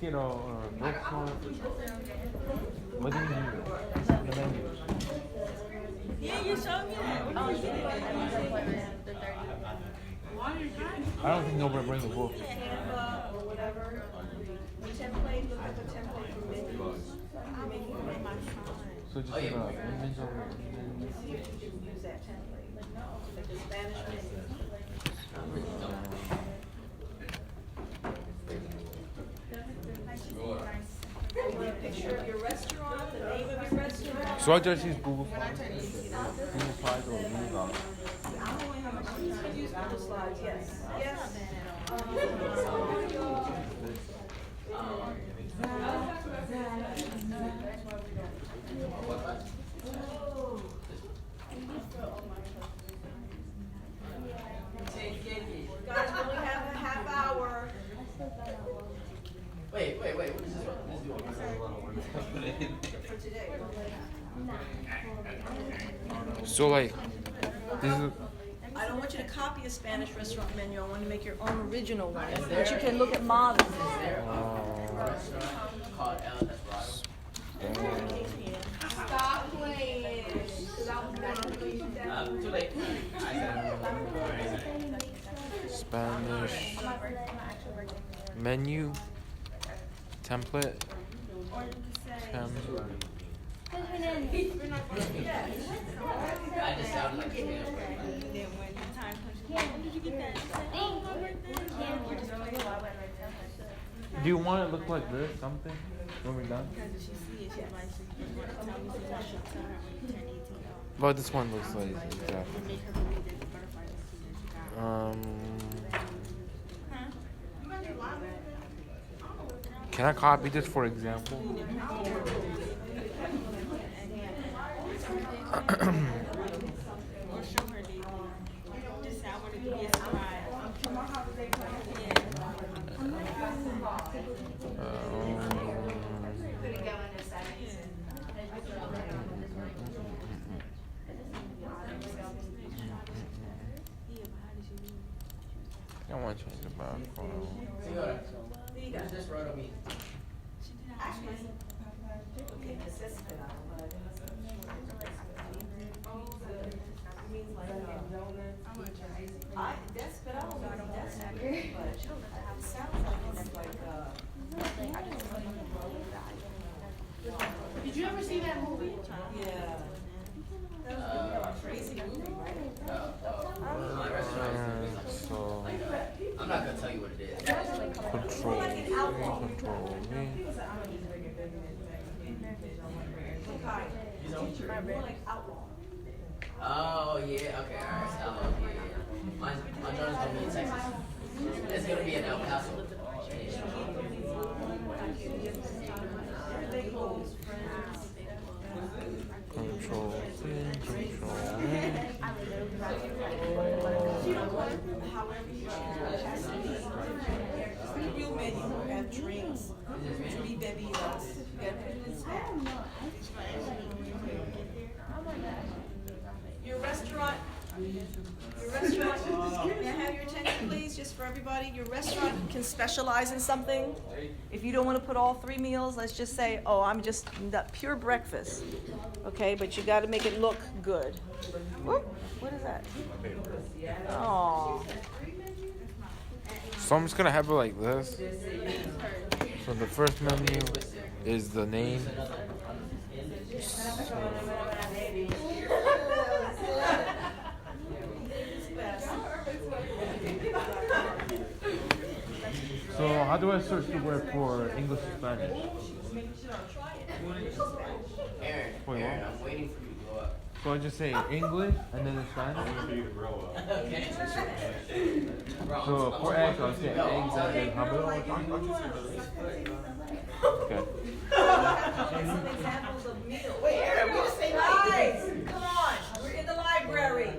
get a bookmark. What do you do? The menus. Yeah, you showed me that. Oh, you did. I don't think nobody brings a book. Canva or whatever. Template, look up a template for menus. So just like image over image. See if you can use that template. Like the Spanish menu. You want a picture of your restaurant, the name of your restaurant? So I just use Google Slides. Google Slides or Google Docs. Use Google Slides, yes. Yes. Guys, we only have a half hour. Wait. What is this one? For today. So like, this is. I don't want you to copy a Spanish restaurant menu. I want to make your own original one. But you can look at models. Stop playing. Too late. Spanish menu template. I just sound like a Spanish person. Then when the time comes, when did you get that? Oh, my birthday. Do you want it to look like this? Something? When we're done? Because if she see it, she might tell me she's not she'll tell her when you turn 18. But this one looks like exactly. Make her believe that the butterfly is too that Can I copy this for example? Or show her the just say I want to be a scribe. I want to change the background. What does this roto mean? Did you ever see that movie? Yeah. That was a crazy movie, right? My restaurant is So I'm not gonna tell you what it is. control me. Oh yeah, okay, alright. Outlaw, yeah. My daughter's gonna be in Texas. It's gonna be in El Paso. Control C, control Real menu and drinks. To be bebidas. Your restaurant. May I have your attention, please, just for everybody? Your restaurant can specialize in something. If you don't want to put all 3 meals, let's just say, oh, I'm just that pure breakfast. Okay, but you got to make it look good. Whoop, what is that? Oh. So I'm just gonna have it like this. So the first menu is the name. So how do I search the word for English and Spanish? Aaron, I'm waiting for you to grow up. So I just say English and then in Spanish. Okay. So for eggs, I'll say eggs and then how about okay. Some examples of meals. Wait, Aaron, we just say guys, come on. We're in the library.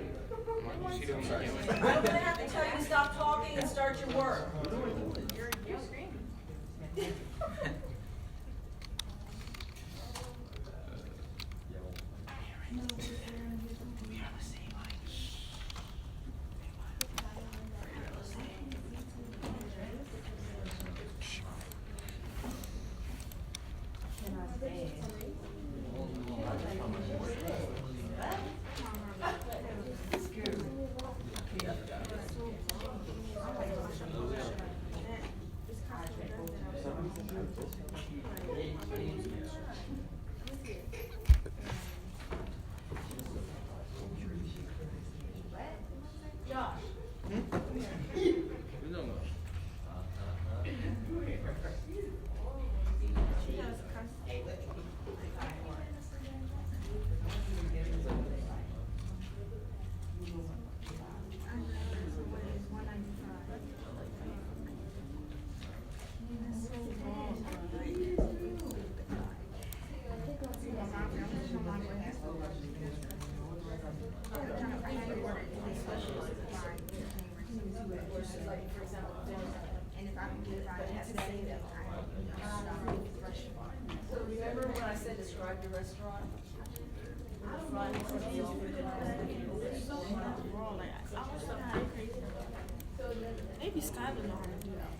I'm going to have to tell you to stop talking and start your work. You're screaming. describe your restaurant? Maybe Skylar know how to do that.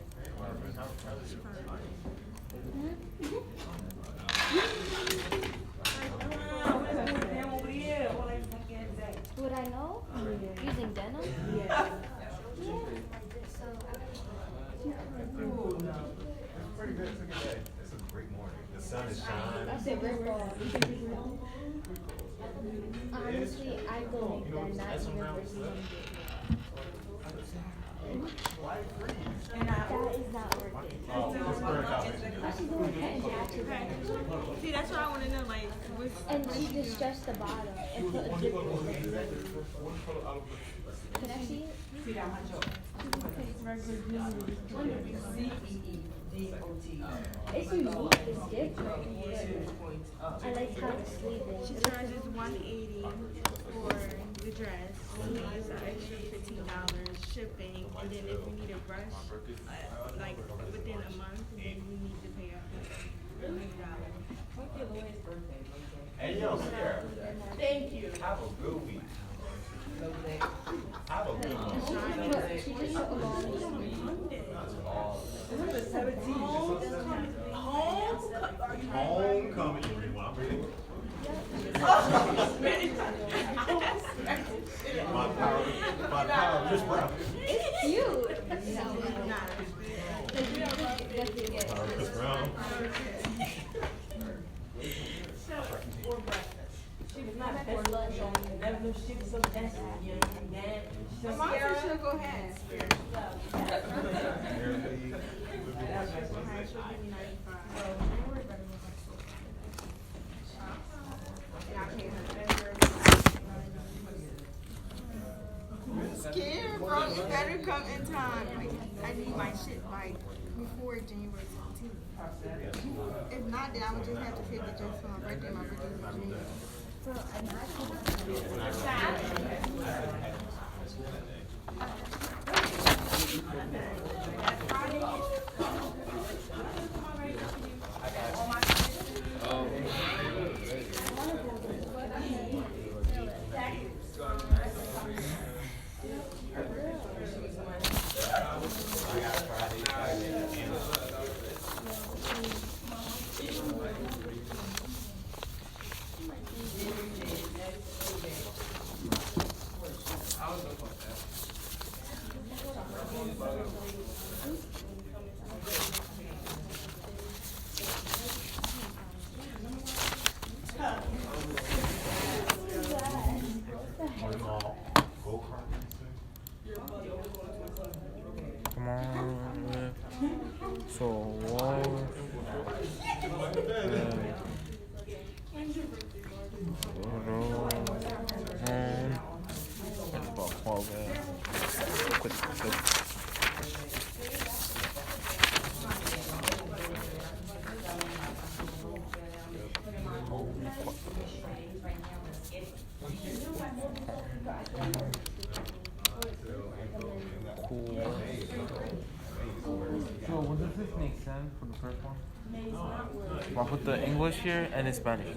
Would I know? Using denim? Yeah. Pretty good. It's a good day. It's a great morning. The sun is shining. That's a great Honestly, I go like that, not university. That is not worth it. She's doing cut and jacket. See, that's what I want to know. Like, what's And she just stretched the bottom and put a zip over it. Can I see it? It's unique, it's different. I like how the sleeve is. she charges $180 for the dress. It's an extra $15 shipping, and then if you need a brush, like within a month, then you need to pay $100. Hey, yo, Sarah. Thank you. Have a good week. Have a good one. She just took a long Homecoming, everyone. I'm ready. My power, Chris Brown. It's cute. Chris Brown. She was not for lunch on never knew she was so desperate, you know, and Mom said she'll go ahead. She'll give me 95. Scared, bro. You better come in time. Like, I need my shit like before January 17th. If not, then I would just have to fit the dress for my birthday. My birthday's in January. Come on. So what? It's about 12. Quick. Cool. So, what does this make sense for the first one? I'll put the English here and the Spanish.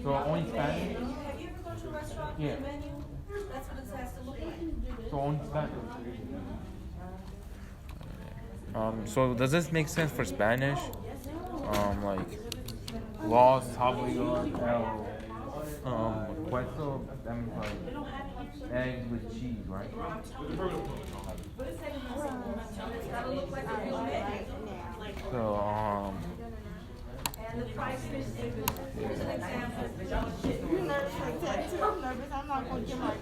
So, only Spanish? Have you ever gone to a restaurant with Yeah. a menu? That's what it has to look like. So, only Spanish. So does this make sense for Spanish? Like Los Tablios, queso, that means like eggs with cheese, right? So, And the price is, here's an example. You're nervous like that too. I'm nervous. I'm not going to get my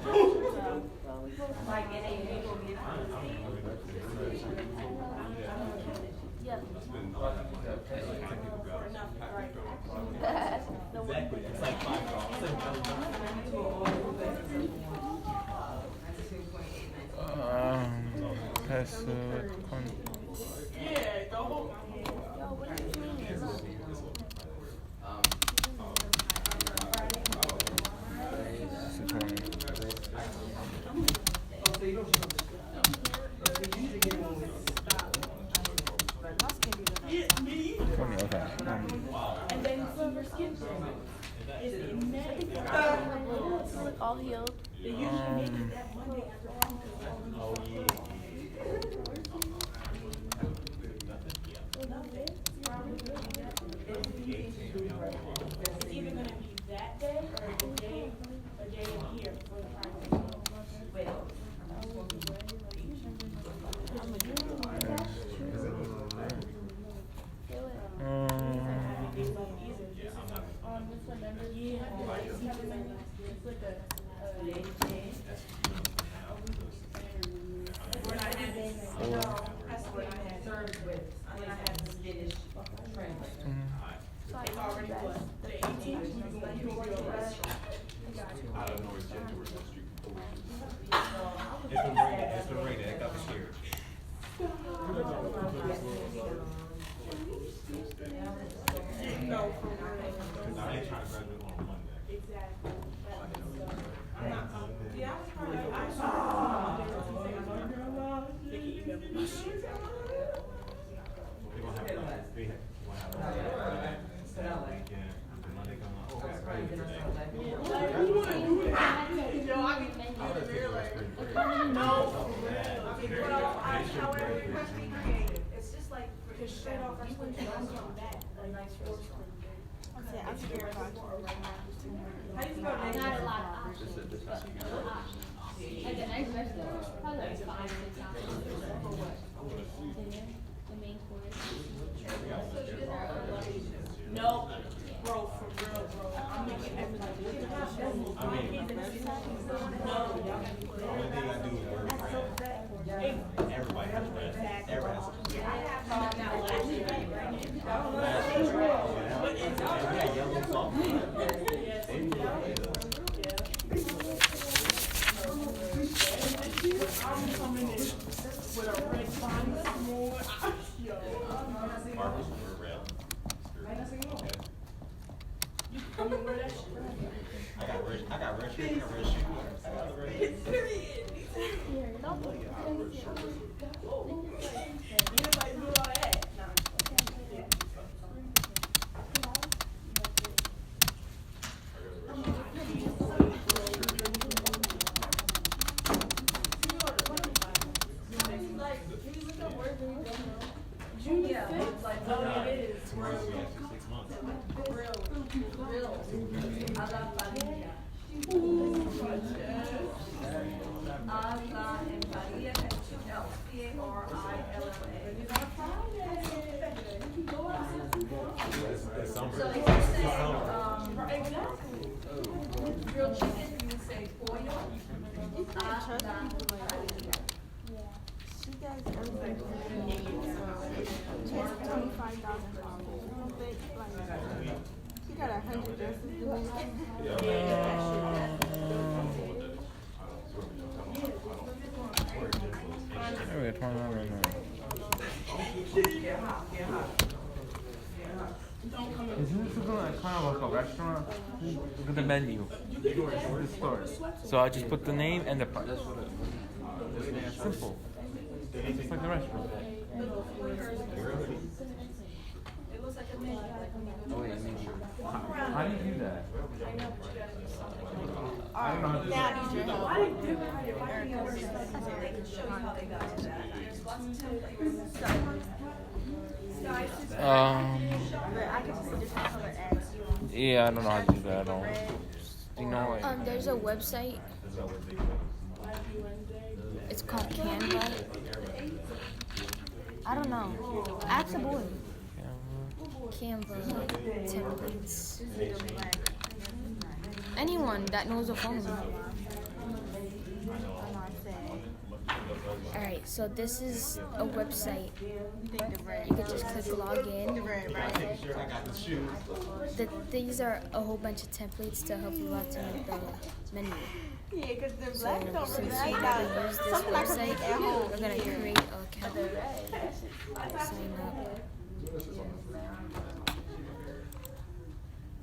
Exactly. It's like $5. peso con And then see your skin tone. Is it May? Look all healed. They usually make it that Monday after It's either gonna be that day or a day in here for the practice. That's what I had served with. I had to finish training. So I already dressed. The 18th, we go to a restaurant. It's been raining. I got the shirt. No, for real. I ain't trying to graduate on Monday. Exactly. Yeah, I was trying to, They gonna have Monday come on. Oh, that's right. It's just like, Because shut off, you wouldn't come back. Like, sports. I'm scared about how you spell name? Not a lot of options, but a lot of options. Like the next restaurant, probably like 5, 6 options. The main course. No, bro, for real, bro. I'm making everybody. I mean, the only thing I do is work everybody has rest. Everybody has something. I'm coming in with a red bonnet, some more. Yo. Marcus, we're red. Okay. You come and wear that shit. I got red shirt, I got red shoes. I got the red shoes. Here, don't look. Anybody do all that? Nah. It's summer. So if you say, grilled chicken, you would say pollo. She does everything. She has 25,000 followers. She got 100 dresses doing There we go, 29 right now. Isn't this like kind of like a restaurant? Look at the menu. The store. So I just put the name and the price. It's simple. It's like the restaurant. How do you do that? I don't know how to do now I that. need your help. Um, But I can just have someone ask you. yeah, I don't know how to do that at all. You know, like, There's a website. It's called Canva. I don't know. Ask a boy. Canva templates. Anyone that knows a phone. Alright, so this is a website. You could just click login. These are a whole bunch of templates to help you out to make the menu. Yeah, because the So black don't since really you like never that. use this Something like website, at home. we're gonna create an account. Sign up.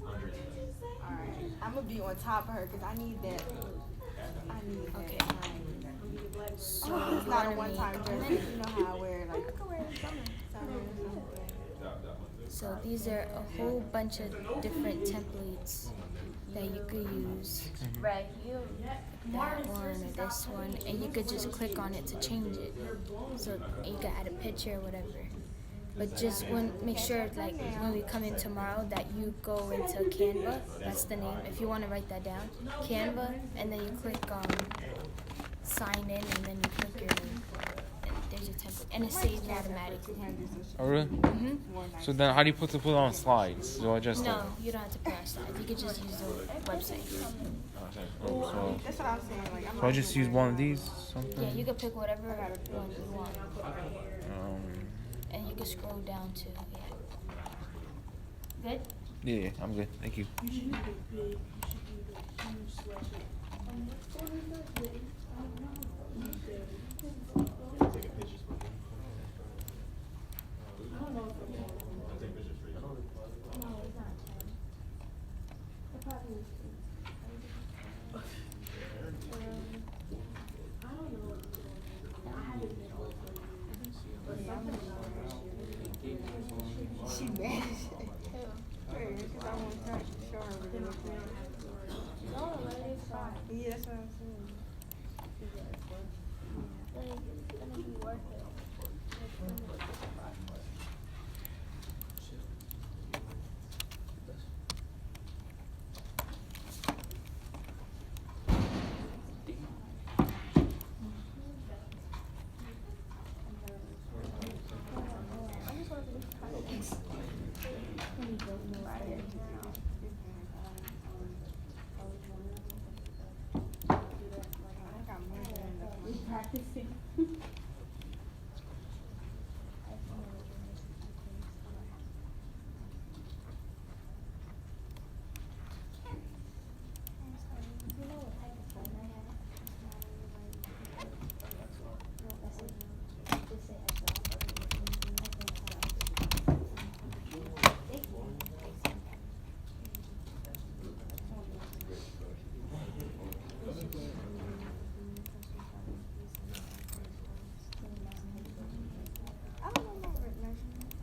Alright, I'm gonna be on top of her because I need that. I need that. Okay. So I hope it's you not a wanna one-time make dress. a You menu. know how I wear it. Like, I could wear it summer. So these are a whole bunch of different templates that you could use. Right. That one or this one, and you could just click on it to change it. So you could add a picture or whatever. But just make sure, like, when we come in tomorrow, that you go into Canva. That's the name. If you want to write that down, Canva, and then you click sign in, and then you click your name. And there's your template, and it saves automatically. Oh really? Mhm. So then, how do you put it on slides? Do I just No, you don't have to put on slides. You could just use the website. so That's what I'm saying. Like, I'm I just use one of these? Something? Yeah, you could pick whatever one you want, Um, and you can scroll down to Good. yeah, I'm good. Thank you. She mad as shit. Because I want to show her what it looks like. No, it's fine. Yeah, that's what I'm saying. It's gonna be worth it. Practicing. I don't know my written measurement.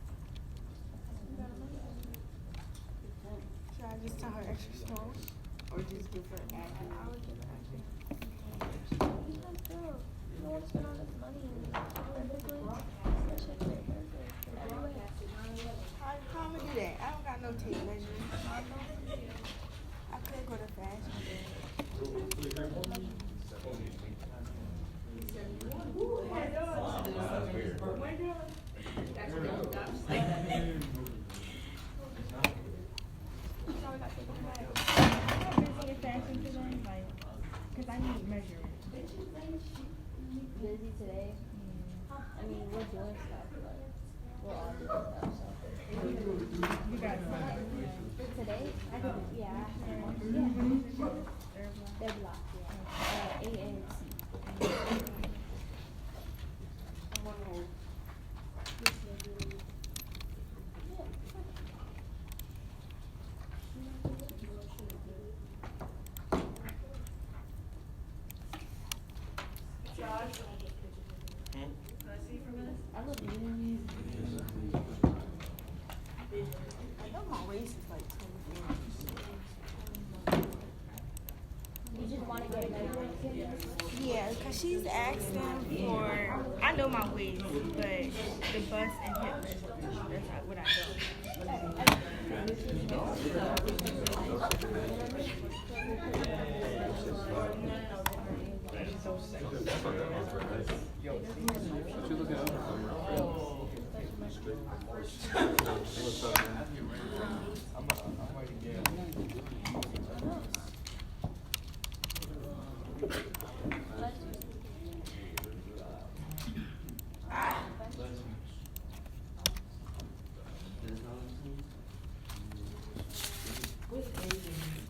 Should I just tell her extra small? Or just give her accurate? I would give her accurate. How am I do that? I don't got no tape measure. I could go to fashion. How busy is fashion today? Like, cause I need measurements. Busy today. I mean, we're doing stuff, but we're all doing stuff. So You got some. for today, I could, yeah, they're blocked. Yeah, A and C. I look really. I know my waist is like 24. You just want to get measurements? Yeah, cause she's asking for. I know my waist, but the bust and hip measurement. That's what I don't.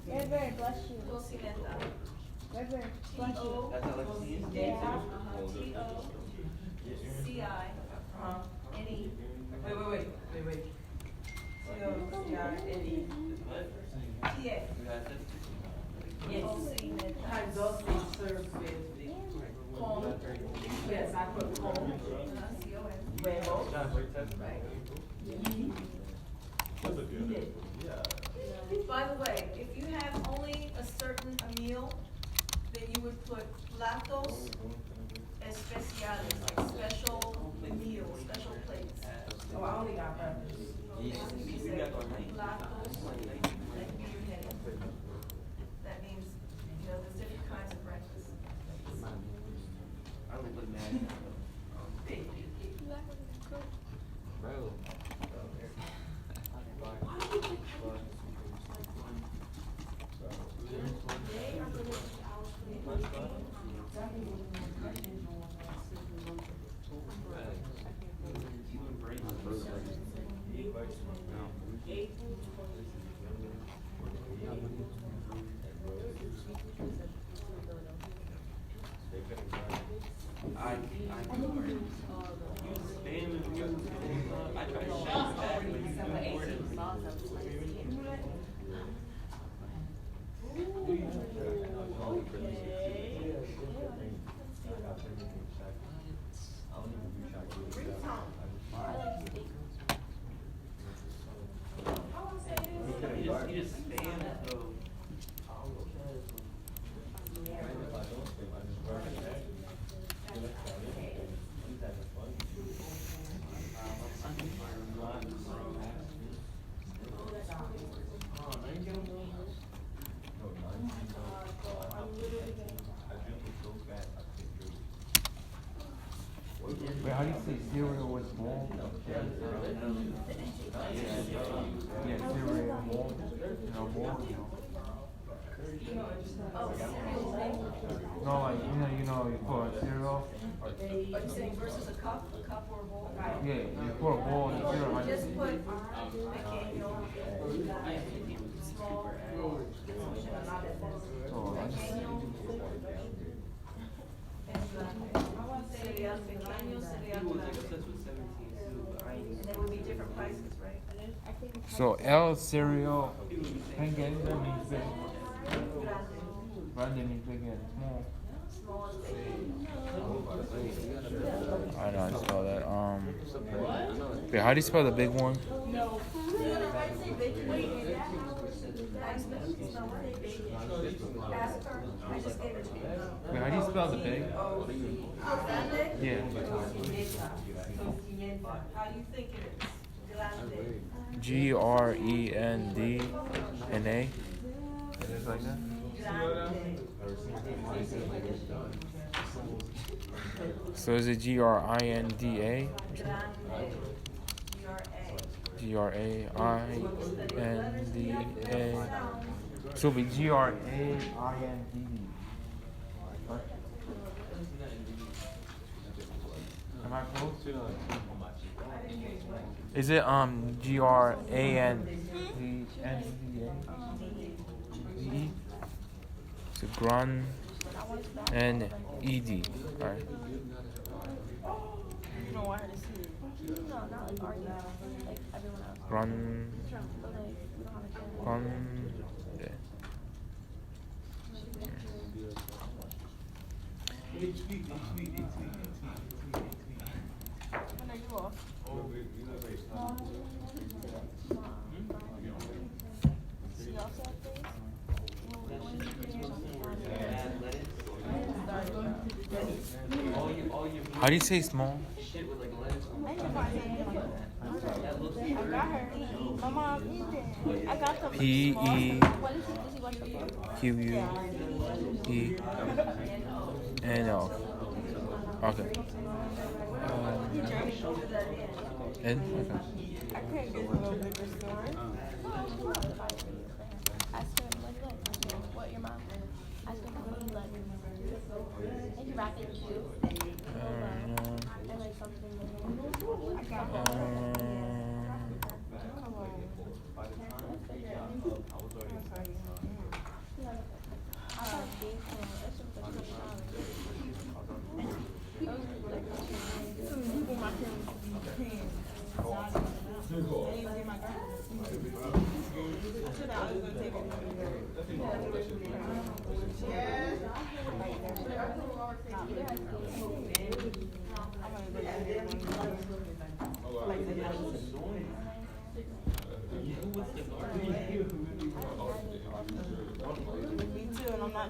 River, bless you. River, bless you. That's how I see it. Yeah. T-O-C-I-N-E. Wait. T-O-C-I-N-E. T-A. Yes. How does it serve with the comb? Yes, I put comb. Rainbow. Right. By the way, if you have only a certain meal, then you would put platos especiales, like special meals, special plates. Oh, I only got breakfast. You say platos, that can be your heading. That means, you know, there's different kinds of breakfast. Wait, how do you say cereal with small? Yeah, cereal more. More. No, like you put a cereal. Are you saying versus a cup or a bowl? Yeah, you put a bowl in the cereal. Just put pequeño, small, cereal pequeño, cereal grande. And there will be different prices, right? So L cereal, pequeño means big. Grande means big and small. Small is big. I know how to spell that. Wait, how do you spell the big one? Wait, how do you spell the big? Yeah. How do you think it is? Grande. Grendna. It is like that? So is it Grinda? Grainda. So it'll be Graindd. Am I close? Is it Grandda? So Gran and Ed. Alright. You don't want her to see it. No, not like arguing. Like everyone else. Gran. But like, we don't have a camera. Gran. Yeah. When are you off? So you also have days? How do you say small? I got her. My mom eat it. I got the P-E- What is it? Does he watch football? QUENO. Okay. N? Okay. I couldn't get a little bigger store. Ask him what he likes. What your mom? Ask him what he likes. And you wrap it too. And like something. I got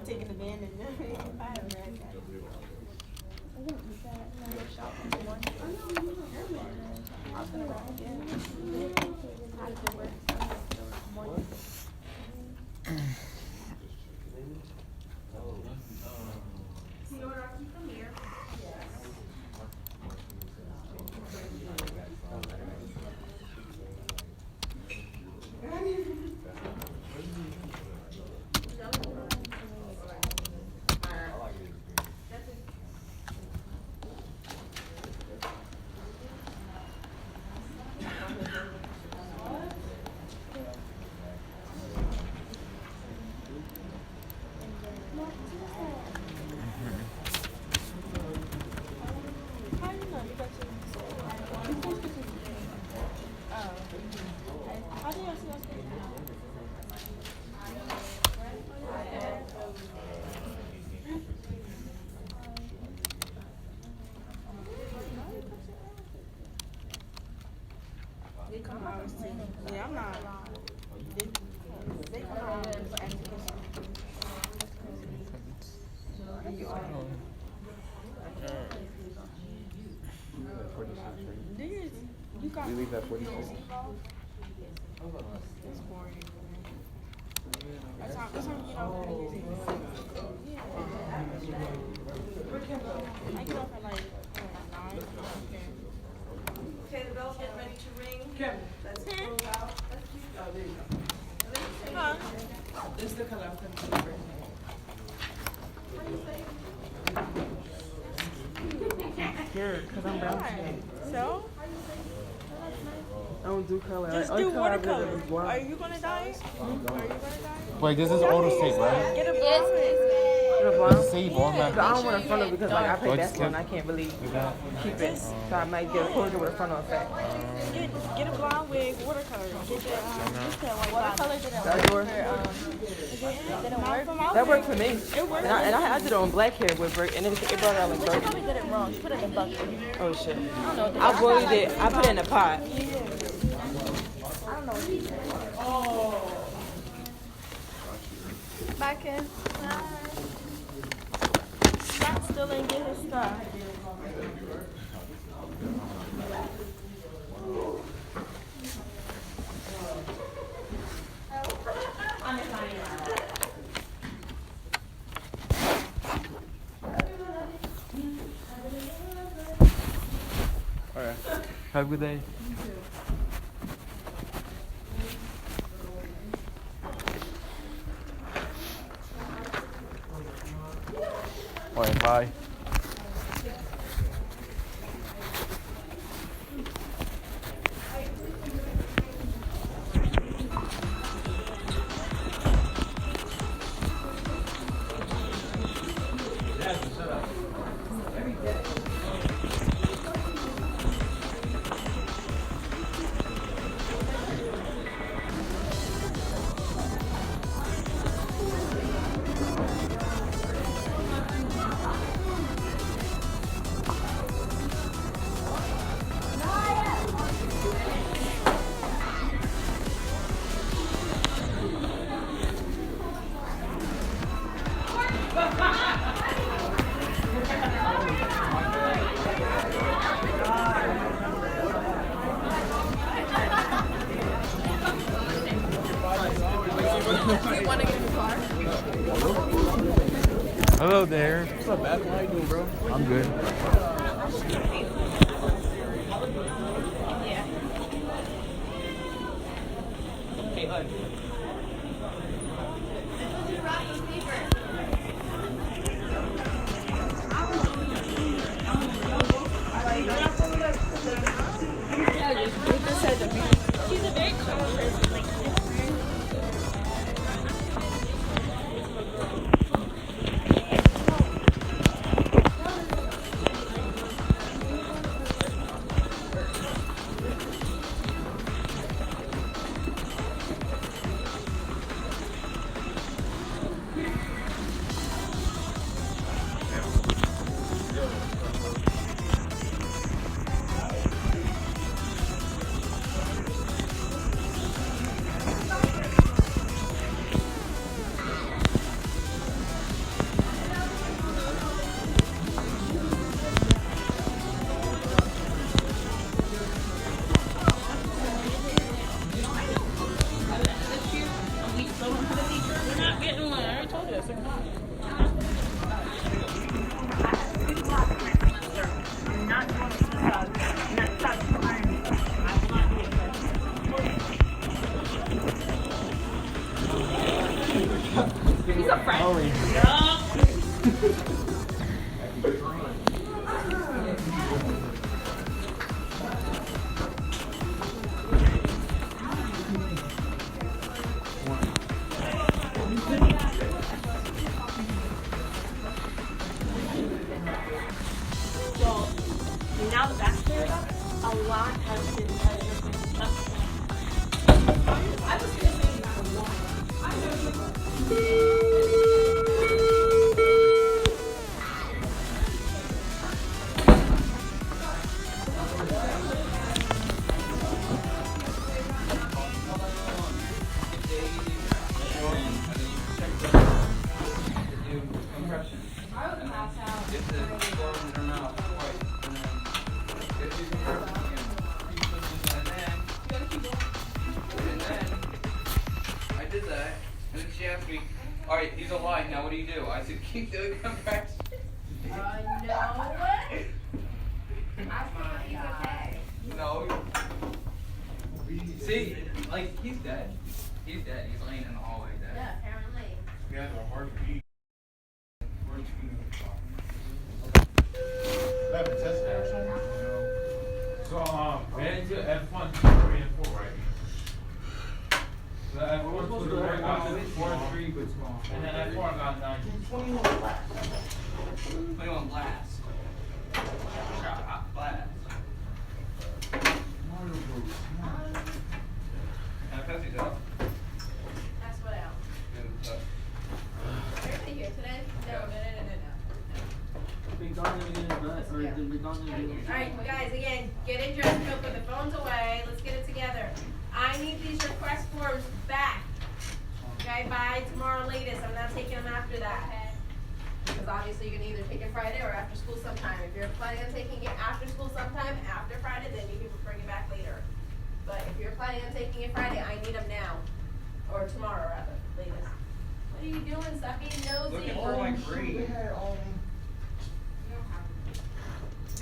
I'm taking the band and I have red. I didn't eat that. No, we're shopping for one. I was gonna go again. After work, so more. Yeah, I'm not. They come out for activism. You got. We leave at 46. It's boring. That's how we get off at I get off at like 9. Okay, the bell's getting ready to ring. Let's close out. Oh, there you go. Huh? This is the color I'm going to Scared, because I'm brown skin. So? I don't do color. Just Only do color I really watercolor. do is black. Are you gonna die? Are you gonna die? Wait, this is auto save, right? Get a Yes, blonde. The blonde? Save all my. But I don't want a frontal because like I play What, basketball and I skip? can't really Do that? keep it. So I might get a closure with a frontal effect. Get a blonde wig, watercolor. Get the white Watercolor didn't That work door? for, didn't work. That worked for me. It worked. And I did it on black hair with work and it brought out like But you 30. probably did it wrong. She put it in a bucket. Oh shit. I don't know. I boiled it. I put it in a pot. I don't know what he did. Back in. Scott still didn't get his stuff. Alright. Have a good day. Alright, bye. Hello there. What's up, Matt? How you doing, bro? I'm good. Hey, hon. She's a very calm person. Like, Ollie. Well, now that that's cleared up, a lot has been I was gonna say that a lot. I did that, and then she asked me, all right, he's alive now, what do you do? I said, keep doing compression. No. See, like, he's dead. He's dead. He's laying in the hallway dead. Yeah, apparently. You guys are hard to beat. That test action. So, we had to F1, 2, 3, and 4, right? So F1 to the right got 4 and 3, but small. And then F4 got 9. 21 blast. Blast. And I passed these out. That's what else. Everybody here today? No. Alright, guys, again, get in dress code, put the phones away, let's get it together. I need these request forms back. Okay, by tomorrow latest, I'm not taking them after that. Because obviously you can either take it Friday or after school sometime. If you're planning on taking it after school sometime, after Friday, then you can bring it back later. But if you're planning on taking it Friday, I need them now. Or tomorrow, rather, latest. What are you doing, sucking nosy? Looking for my grade.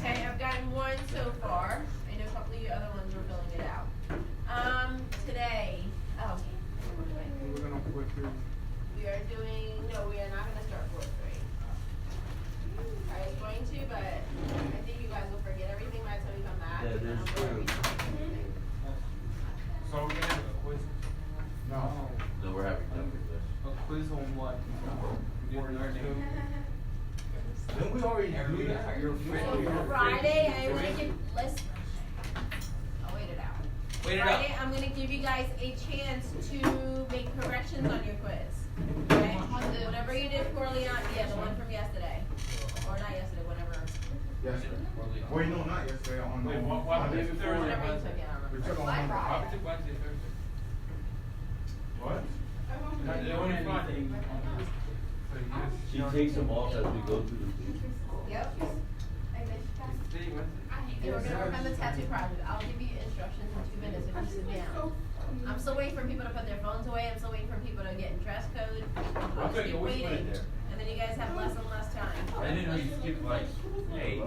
Okay, I've gotten one so far. I know a couple of you other ones were filling it out. Today, We're gonna put through. we are doing, no, we are not gonna start 4th grade. I was going to, but I think you guys will forget everything by the time we come back. Yeah, and then that's I'm gonna true. read everything. So we're gonna have a quiz. No. No, we're having done with this. A quiz on what? We didn't learn it. Didn't we already do that? So Friday, I'm gonna give, I'll wait it out. Wait it out. Friday, I'm gonna give you guys a chance to make corrections on your quiz. Okay? So whatever you did poorly on, the one from yesterday. Or not yesterday, whatever. Yes, sir. Wait, no, not yesterday. On Wait, what Monday. day before? Whatever you took it on. We took on Monday. I took Wednesday, Thursday. What? The only Friday. So She takes them off as we go through the thing. Yep. Today, Wednesday. Yeah, we're gonna work on the tattoo project. I'll give you instructions in 2 minutes if you sit down. I'm still waiting for people to put their phones away. I'm still waiting for people to get in dress code. I'll just Okay, keep you always put waiting. it there. And then you guys have less and less time. I didn't know you skipped like 8.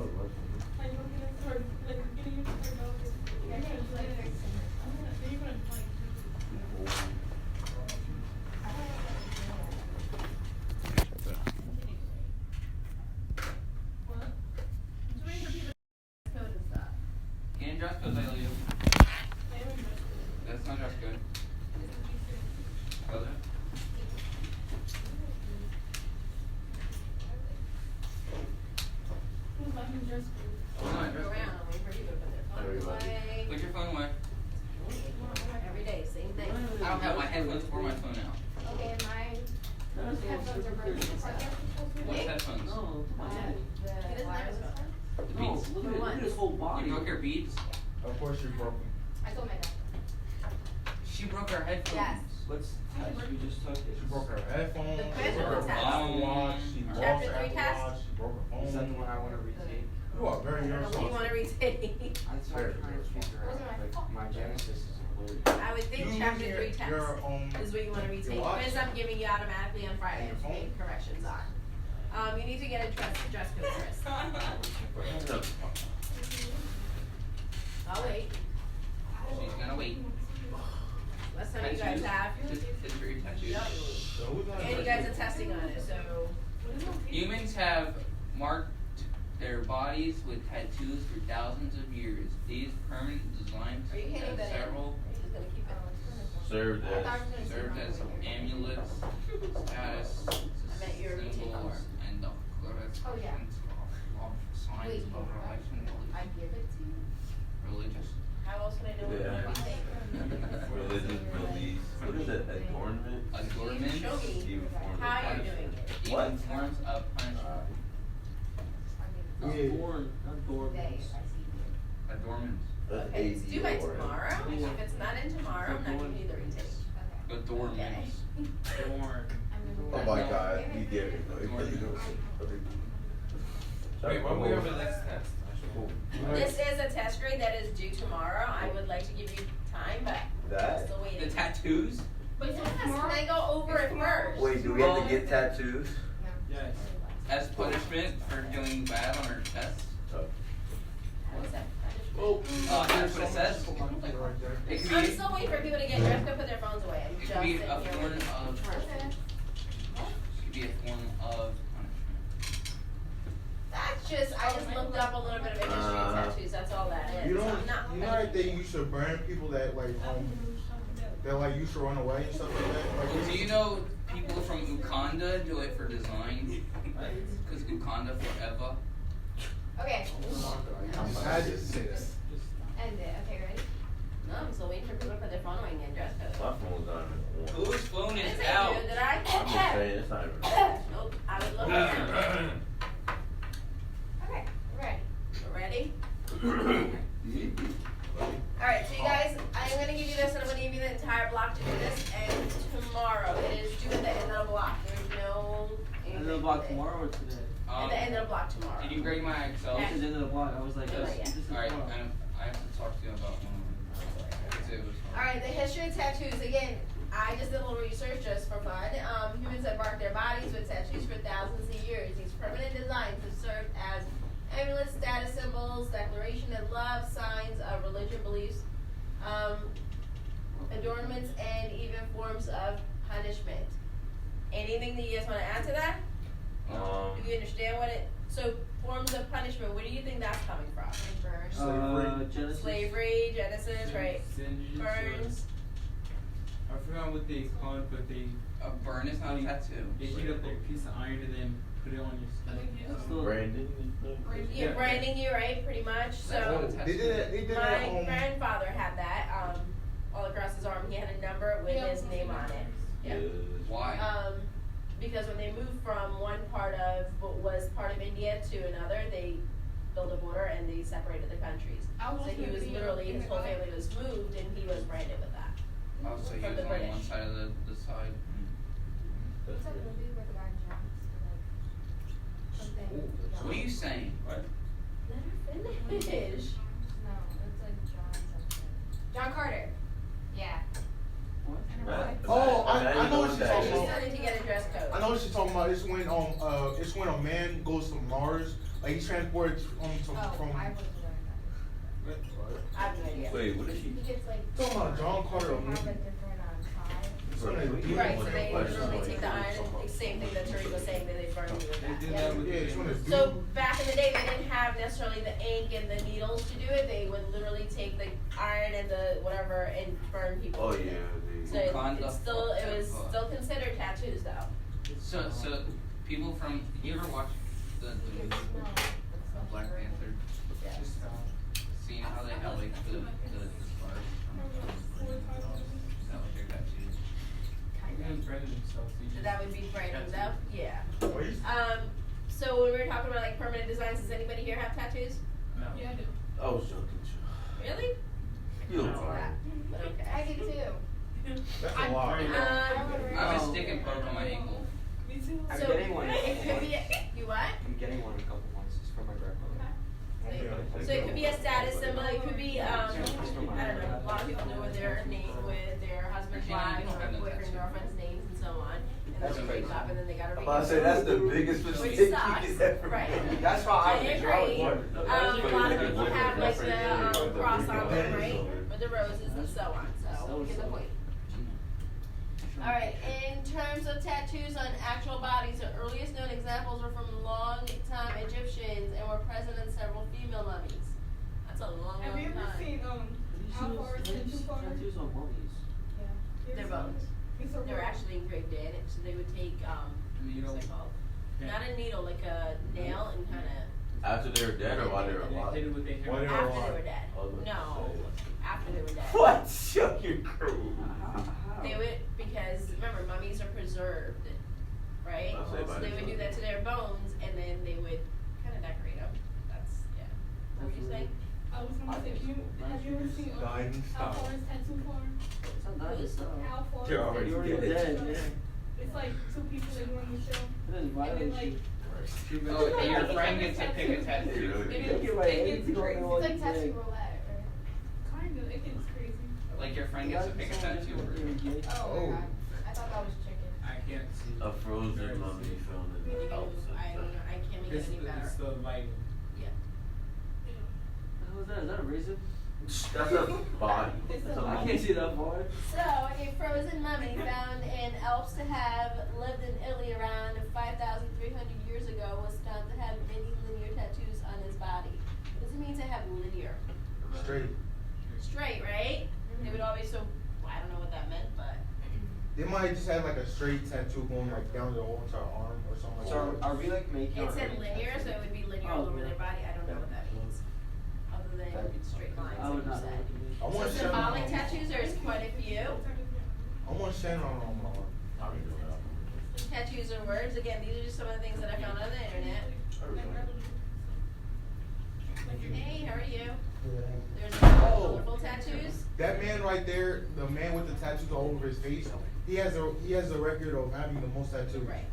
Code and stuff. And dress code, I leave. That's not dress code. Was it? It's not dress Go code. around, I'm waiting for you to put their phones away. Put your phone away. Every day, same thing. I don't have my headphones or my phone out. Okay, and my headphones are broken. What headphones? It doesn't matter. The beats. For one. You broke her beats? Of course you're broken. I told my dad. She broke her headphones. Yes. Let's touch, we just took it. She broke her headphones. The She quiz broke or her the test? Apple Watch. She lost Chapter her 3 Apple test? Watch. She broke her phone. Is that the one I wanna retake? You are very I don't know what you wanna retake. I started trying to figure out, like, my Genesis is blurry. I would think You chapter use 3 test your, is what you wanna retake. watch? Quiz I'm giving you automatically on Friday And to your make phone? corrections on. You need to get a dress code first. I'll wait. She's gonna wait. Last time you guys have. Just history tattoos. Yep. And you guys are testing on it, so. Humans have marked their bodies with tattoos for thousands of years. These permanent designs Are you handing have that in? several Or are you just gonna keep it? Served I thought I was gonna served say as mine. amulets, status I meant your routine symbols, color. and the Oh, yeah. signs Wait, of life and I give it to you? religious. How else would I know what Yeah. to be Religious beliefs. What is that? Adornment? Adornments, Show me Even forms of how you're punishment. doing it. What? even forms of punishment. I mean, They, I see you. Adornments. Okay, it's due by tomorrow. If it's not in tomorrow, I'm not giving you the retake. Okay. Adornments. Oh my God, we get it. Wait, when we have the next test? This is a test grade that is due tomorrow. I would like to give you time, but I'm That? still The waiting. tattoos? But yes, can I go over it first? Wait, do we have to get tattoos? Yes. As punishment for doing bad on our tests? How is that? That's what it says. It could I'm be, still waiting for people to get dressed up, put their phones away. I'm it just could be sitting a here form waiting. of, it could be a form of punishment. That's just, I just looked up a little bit of a history of tattoos, that's all that is. You I'm don't, not you know that they used to burn people that like used to run away and stuff like that. Well, do you know people from Uganda do it for design? Because Uganda forever. Okay, I just say that. end it. Okay, ready? No, I'm still waiting for people to put their phone away and get dressed up. My phone's not even on. Whose phone I didn't is say out? you, did I? I'm just saying, it's not even on. Nope, I would look at Okay, ready. Ready? Alright, so you guys, I'm gonna give you this and I'm gonna give you the entire block to do this, and tomorrow, it is due at the end of the block, there's no. End of the block tomorrow or today? At the end of the block tomorrow. Did you grade my Excel? Yeah. This is end of the block. I was like, No, this yeah. is Alright, tomorrow. I have to talk to you about one of them. Because it was hard. Alright, the history of tattoos, again, I just did a little research just for fun. Humans have marked their bodies with tattoos for thousands of years. These permanent designs have served as amulets, status symbols, declaration of love, signs of religion beliefs, adornments, and even forms of punishment. Anything that you guys want to add to that? Do you understand what it, so forms of punishment, where do you think that's coming from? Genesis. Slavery, Genesis, right? Burns. I forgot what they call it, but they A burn is not a tattoo. heat up a piece of iron and then put it on your skin. Brandon? Yeah, branding you, right, pretty much, That's what so. a tattoo They did it. They did My it. grandfather had that, all across his arm, he had a number with his name on it. Yeah. Why? Because when they moved from one part of, what was part of India to another, they built a border and they separated the countries. So he was literally, his whole family was moved and he was branded with that. Oh, so he From was the on British. one side of the side. What's that movie where the guy jumps? Something. What are you saying? Let her finish. No, it's like John something. John Carter. Yeah. Oh, I know what she's talking She's about. starting to get a dress code. I know what she's talking about. It's when a man goes to Mars, like he transports from I wasn't doing I have no idea. Wait, what is that. she? He gets like. Talking about John Carter. They have a different tie. Right, so they literally take the iron, the same thing that Tariq was saying, that they burn you with that. Yeah. Yeah, it's when it's So back in the day, they didn't have necessarily the ink and the needles to do it. They would literally take the iron and the whatever and burn people. Oh with it. yeah. So it was still considered tattoos though. So people from, you ever watch the movie Black Panther? Yeah. Just seeing how they have like the scars. Is that what their tattoos? So that would be branding though. Yeah. Wait. So when we were talking about like permanent designs, does anybody here have tattoos? No. Yeah, I do. I was joking. Really? You don't That's a lot, but okay. I did too. That's a lot. I have a stick and poke on my ankle. I'm So getting one. it could be you what? I'm getting one in a couple months. It's for my grandmother. So it could be a status symbol. It could be I don't know. A lot of people do with their name, with their husband's wives or boyfriend, girlfriend's names, and so on. And That's then they break up, and then they gotta. I'm about to say that's the biggest Which mistake you sucks, could ever right? make. That's why I agree. A lot of people have like the cross on them, right, with the roses and so on. So we get the point. use of tattoos on actual bodies. The earliest known examples were from long-time Egyptians and were present in several female mummies. That's a long, Have you long ever time. seen Alvarez and Tufar? Tattoos on mummies. Yeah. They're bones. They're actually engraved in it, so they would take what's it called? Not a needle, like a nail, and kind of. After they were dead or while they were alive? Hit it with their While they hair. were After they alive. were dead. No, after they were dead. What? Shut your crew. They would, because remember, mummies are preserved, right? I'll say So by they would do that to their bones, and then they would kind of decorate them. That's, yeah. What were you saying? I was gonna say, have you ever seen Dying style. Alvarez tattoo farm? It's not that stuff. Alvarez. You're already You're already dead, yeah. It's like two people that go on the show. That is And then violent like, shit. Oh, and your friend gets to pick a Tattoo. tattoo. it You're is, right, it it's gets going crazy. on. It's like tattoo roulette, right? Kind of, it gets crazy. Like your friend gets to pick a tattoo. Oh my god. I thought that was chicken. I can't see. A frozen mummy found in You the can house. move, I don't know, I can't make it It's any the, better. it's the lighting. What was that? Is that a raisin? That's a body. It's That's a a I mummy. can't see that far. So, a frozen mummy found in Alps to have lived in Italy around 5,300 years ago was found to have many linear tattoos on his body. What does it mean to have linear? Straight. Straight, right? They would always, so, I don't know what that meant, but. They might just have like a straight tattoo going like down the whole entire arm or something like So that. are we like making It our said own linear, so it would be linear all over their body. I don't know what that means. Other than straight lines, I like would you not know said. what to do. I want So Shannon symbolic on tattoos, there's quite a few. I want Shannon on my arm. Tattoos are words. Again, these are just some of the things that I found on the internet. Hey, how are you? There's colorful tattoos. That man right there, the man with the tattoos all over his face, he has a record of having the most tattoos. Right.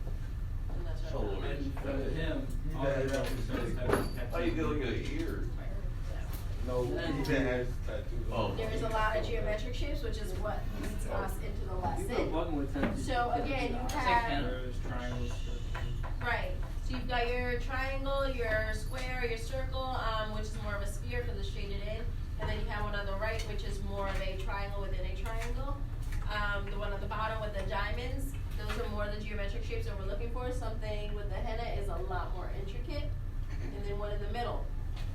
And that's what I'm talking And about. for him, all he represents having Oh, you get look at the ears. No, he didn't have tattoos. Oh. There is a lot of geometric shapes, which is what leads us into the People are lesson. bugging with tattoos. So again, you It's like have, There's triangles. right, so you've got your triangle, your square, your circle, which is more of a sphere because it's shaded in. And then you have one on the right, which is more of a triangle within a triangle. The one at the bottom with the diamonds, those are more the geometric shapes that we're looking for. Something with the henna is a lot more intricate. And then one in the middle.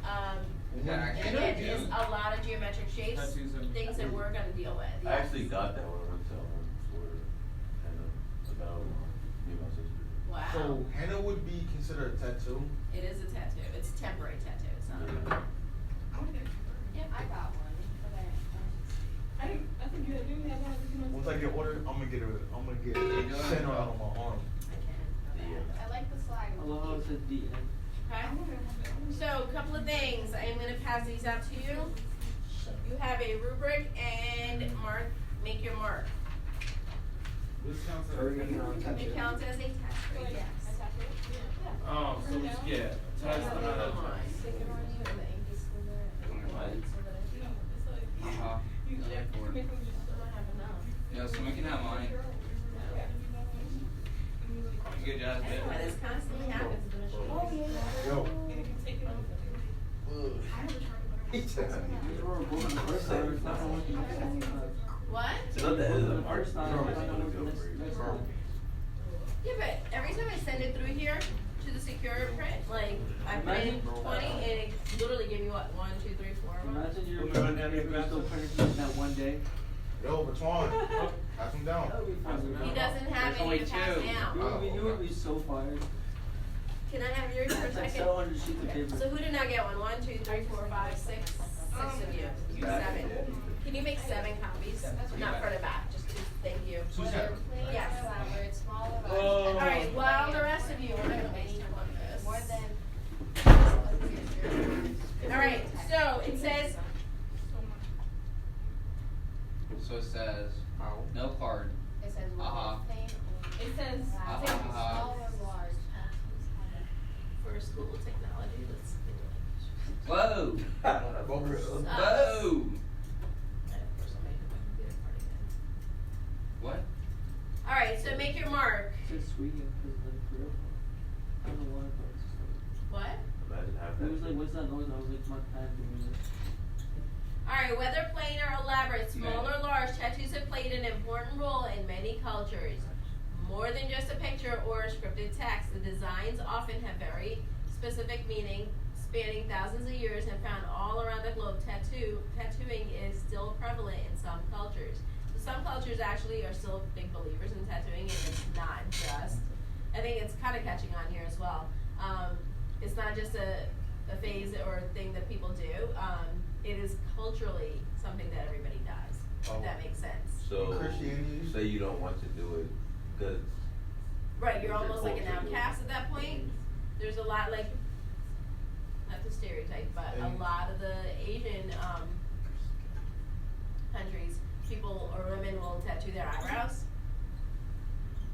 And again, is a lot of geometric shapes, Tattoos and- things that we're gonna deal with. I actually got that one on sale for about me and my sister. Wow. So henna would be considered a tattoo. It is a tattoo. It's a temporary tattoo. It's not a. Yep, I got one. But I think you have one. Once I get ordered, I'm gonna get Shannon on my arm. I like the slide. I love how it says the end. Okay. So, a couple of things. I am going to pass these out to you. You have a rubric and make your mark. This counts Are we making our own It tattoo? counts as a tattoo, yes. Oh, so it's, yeah. Test Stick it another on. test. Stick it on you and the ink is still there. Uh-huh. Yeah, so we can have mine. Good job, That's why this constantly happens. Yo. These were both the first time. It's not what you What? It's not the end of the mark. First time. Normally I it's don't gonna know go next for time. Yeah, but every time I send it through here to the secure print, like I put in 20 and it literally give me what, 1, 2, 3, 4 months. Imagine you're still printing that one day. Yo, Baton, pass him down. That would be fun. He doesn't have There's any only to pass two. down. You would be so fired. Can I have yours for a It's like second? 700 sheets of paper. So who did not get one? 1, 2, 3, 4, 5, 6. 6 of you. You 7. Can you make 7 copies? Not for the back, just 2. Thank you. Yes. Oh. Alright, well, the rest of you, we're gonna make one of this. More than. Alright, so it says, So it says, no card. It says Uh-huh. It says, Uh-huh. small or large. for school technology, let's do it. Whoa! Whoa! What? Alright, so make your mark. It says Sweden because of the grill. I don't know why, but it's just like. What? Imagine having It was like, what's that noise? I was like, my pad doing this. Alright, whether plain or elaborate, small or large, tattoos have played an important role in many cultures. More than just a picture or a scripted text, the designs often have very specific meaning, spanning thousands of years and found all around the globe. Tattooing is still prevalent in some cultures. So some cultures actually are still big believers in tattooing, and it's not just, I think it's kind of catching on here as well. It's not just a phase or thing that people do. It is culturally something that everybody does, if that makes sense. So, Christianity? say you don't want to do it because. Right, you're almost like an outcast at that point. There's a lot, like, not to stereotype, but a lot of the Asian countries, people or women will tattoo their eyebrows.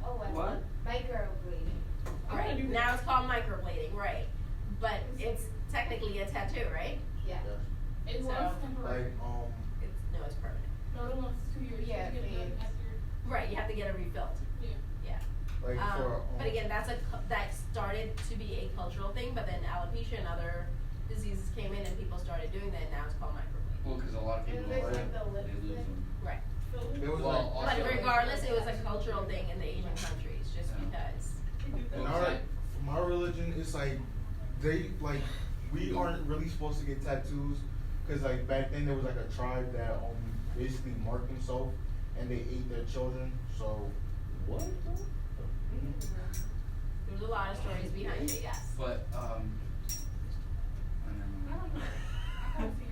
Oh, What? Microblading. Right, now it's called microblading, right. But it's technically a tattoo, right? Yeah. It So, was temporary. Like, it's permanent. No, it was 2 years. Yeah, You get it done please. after. Right, you have to get it refilled. Yeah. like for, But again, that started to be a cultural thing, but then alopecia and other diseases came in and people started doing that, and now it's called microblading. Well, because a lot of people It looks like the they lose lipstick. them. Right. it was Well, like, But regardless, it was a cultural thing in the Asian countries, just because. in my religion, it's like, we aren't really supposed to get tattoos, cause like back then there was like a tribe that basically marked themselves, and they ate their children, so. What? There's a lot of stories behind it, yes. But I don't know. I gotta see it.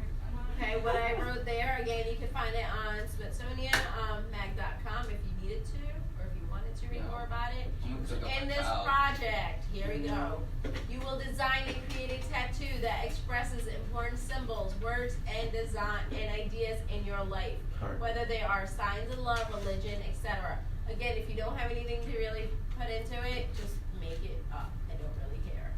Okay, what I wrote there, again, you can find it on SmithsonianMag.com if you needed to, or if you wanted to read more about it. I'm gonna cook up In my this child. project, here we go. You will design and create a tattoo that expresses important symbols, words, and design and ideas in your life, whether they are signs of love, religion, etc. Again, if you don't have anything to really put into it, just make it up. I don't really care.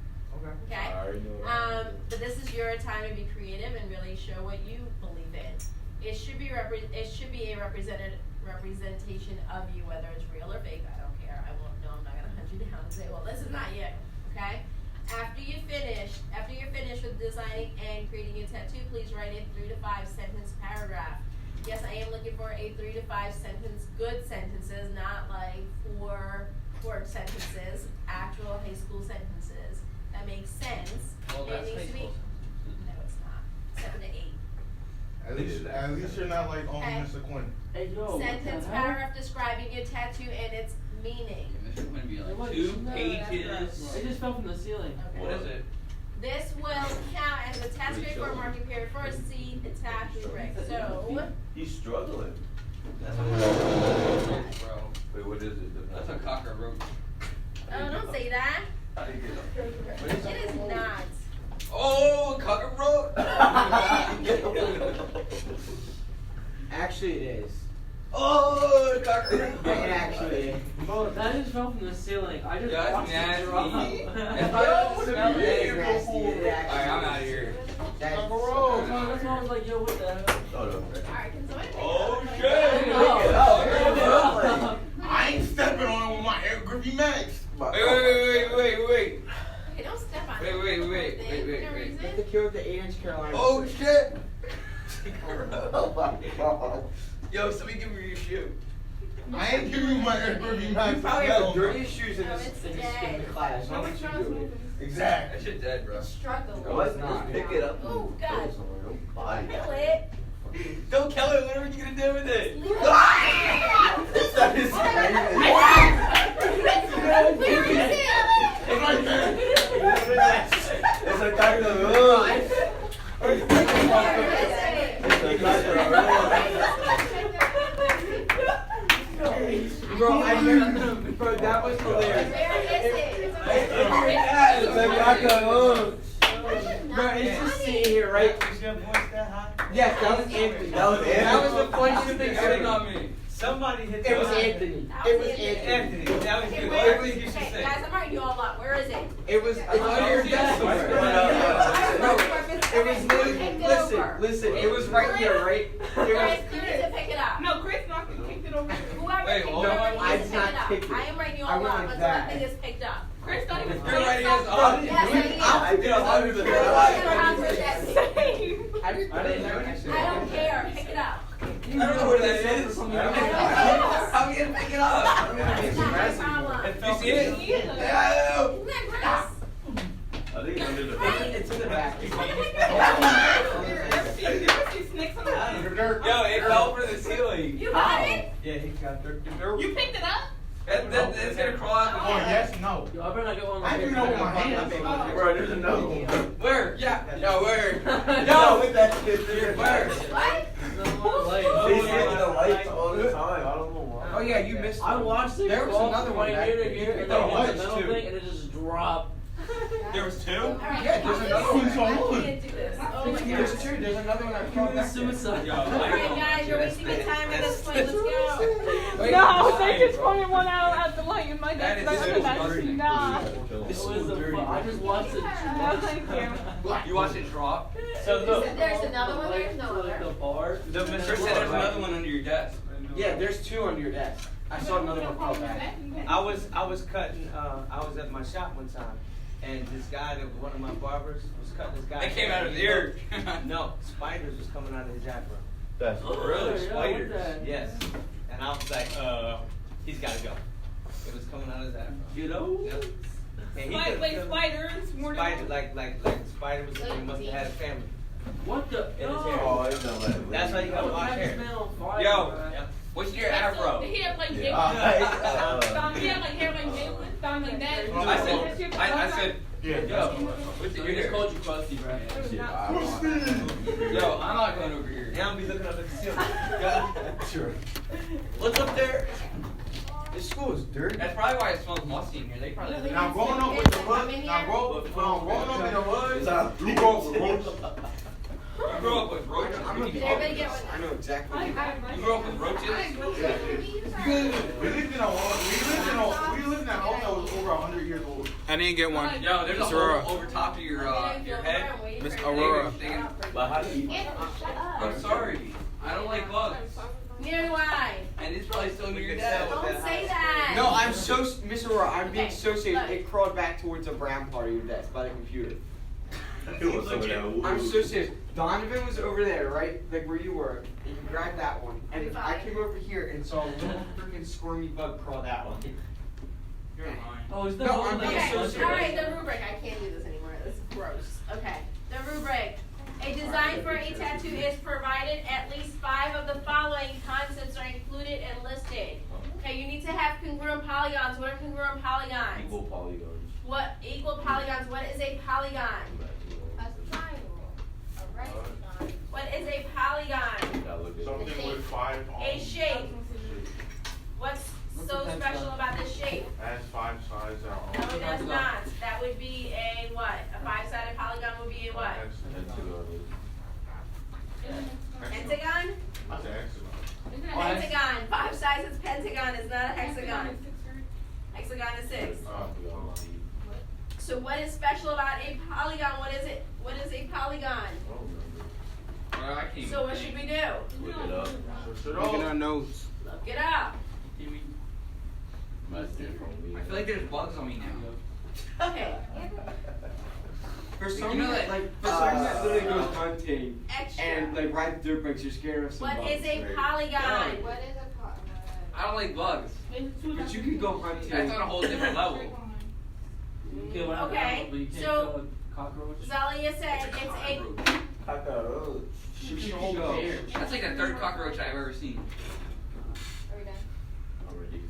Okay? I already know what I'm doing. But this is your time to be creative and really show what you believe in. It should be a representation of you, whether it's real or fake. I don't care. I won't know. I'm not gonna hunt you down and say, well, this is not you. Okay? After you're finished with designing and creating your tattoo, please write a 3 to 5 sentence paragraph. Yes, I am looking for a 3 to 5 sentence, good sentences, not like 4-word sentences, actual high school sentences that make sense. Well, that's it needs to be. high school. No, it's not. 7 to 8. At least you're not like, Okay. Mr. Quinn. Hey, yo. Sentence paragraph describing your tattoo and its meaning. Mr. Quinn be What? like 2 No, pages. It just fell from the ceiling. Okay. What is it? This will count as a tax rate for a marking period for a seed attached brick. So, He's struggling. That's a bro. Wait, what is it? That's a cockroach. oh, don't say that. How do you get it? What is It is not. Oh, cockroach. Actually, it is. Oh, cockroach. It actually is. Bro, that just fell from the ceiling. I just Yeah, that's watched it drop. nasty. If I didn't smell It it. is nasty. It Alright, actually I'm is. out of here. That's That's why I was like, yo, what the hell? Oh, no. Alright, can somebody pick Oh, it up? shit. Oh. I ain't stepping on it with my Air Grippy Max. Wait. Okay, don't step on it. Wait. For no reason. It's the cure with the 8-inch Carolina. Oh, shit. Oh my god. Yo, somebody give me your shoe. I ain't giving you my Air Grippy Max. You probably have the No. dirtiest shoes in No, this it's in dead. the class. Why No, don't it's you not do it? moving. Exactly. That shit dead, bro. Struggle. What? Just pick it up. Oh, God. Don't buy Kill it. it. Don't kill it. What are you gonna do with it? Leave it. That is Where is it? It's right there. It's a kind of Where is it? Bro, I never. Bro, that was hilarious. Where is it? It's a kind of. Bro, it's just sitting here, right? Is your voice that high? Yes, that was Anthony. That was the funniest thing Sitting ever. on me. Somebody hit It was the Anthony. That It was was Anthony. Anthony. That was Okay, good. where Everything is you it? should Okay, say. guys, I'm writing you all up. Where is it? It was. It's under your desk somewhere. It was literally. Listen. It was right here, right? It Chris, was. you need to pick it up. No, Chris knocked it, kicked it over. Whoever Wait, picked hold it on. up, I needs to did pick not it up. pick it. I am writing you I all went up like until that. the thing is picked up. Chris thought he was You're writing us up. Yes, I am. I did a hundred of Chris is that. gonna have her that same. I didn't I don't care. Pick it up. I don't know what that is. I don't care. How many gonna pick it up. That's not my problem. You see it? Yeah. Isn't that gross? I think it's under the It's in the back. Yo, it fell for the ceiling. You got it? Yeah, he got dirt. You picked it up? It's gonna crawl out the Oh, window. yes, no. Yo, I better not get one of I my do know with my hands. Bro, there's another one. Where? Yeah. Yo, where? No, with that shit. Where? What? They hit the lights all the time. I don't know why. Oh yeah, you missed. I watched it. There was fall another from one back here to there. here, and There then hit was, the metal too. thing, and it just dropped. There was two? Alright, Yeah, there's another I one. can't do this. Oh my There's god. two. There's another one I called back. Suicide. Yo, Alright guys, you're wasting your time at this point. Let's go. Wait, No, they just pointed one out at the light in my That is next so dirty. Nah. This was I just watched it. No, thank you. You watched it drop? So look. There's another one, there's no like other. the bar. Chris said there's another one under your desk. Yeah, there's two under your desk. I saw another one called back. I was cutting. I was at my shop one time, and this guy, that one of my barbers, was cutting this guy. It came out of his ear. No, spiders was coming out of his afro. That's Really? Spiders. Yes. And I was like, he's got to go. It was coming out of his afro. You know? Yep. And he Wait, could've wait, killed- spiders, more than Spider, like the spider was. He must have had a family What the? in his hair. Oh, it's not like That's why you gotta wash hair. Yo, Yep. what's your afro? He had like Yeah. he had like hair like Jalen, found like that. I said, Yeah, yo, that's what's We your just hair? called you crusty, bro. Yo, I'm not going over here. Now I'm be looking up at the ceiling. Sure. What's up there? This school is dirty. That's probably why it smells musty in here. They probably. Now growing up with the hood, now growing up in the hood, you grow up with roaches. You grew up with roaches. Did everybody get one? I know exactly. You grew up with roaches. We lived in a house that was over 100 years old. I didn't get one. Yo, there's a hole over top of your head. Miss Aurora. But how do you? I'm sorry. I don't like bugs. Neither do I. And it's probably still near your desk. Don't say that. No, I'm so, Miss Aurora, I'm being Okay, so serious. look. It crawled back towards the brown part of your desk by the computer. I feel like some of that wood. I'm so serious. Donovan was over there, right? Like where you were. And you grabbed that one. And I came over here and saw a little freaking squirmy bug crawl that one. You're lying. Oh, is that No, one I'm that being Okay, so all serious. right, the rubric. I can't do this anymore. This is gross. Okay, the rubric. A design for a tattoo is provided. At least 5 of the following concepts are included and listed. Okay, you need to have congruent polygons. What are congruent polygons? Equal polygons. What equal polygons? What is a polygon? A triangle. A rectangle. What is a polygon? Gotta look at Something with 5 A shape. What's so special about this shape? has 5 sides. No, it does not. That would be a what? A 5-sided polygon would be a what? Pentagon? That's an hexagon. Pentagon. 5 sides is pentagon. It's not a hexagon. Hexagon is 6. So what is special about a polygon? What is it? What is a polygon? Well, I can't So what even should think. we do? Look it up. Look at our nose. Look it up. That's different. I feel like there's bugs on me now. Okay. For some You know reason, that- like, for some reason, it literally goes hunting Extra. and like rides dirt bikes. You're scared of some What bugs. is a right? polygon? What is a pot? I don't like bugs. But you can go hunting. That's on a whole different level. You kill one Okay, but you can't so- kill a cockroach. Zalia said it's a You can hold up. That's like the third cockroach I've ever seen. Are we done? Already.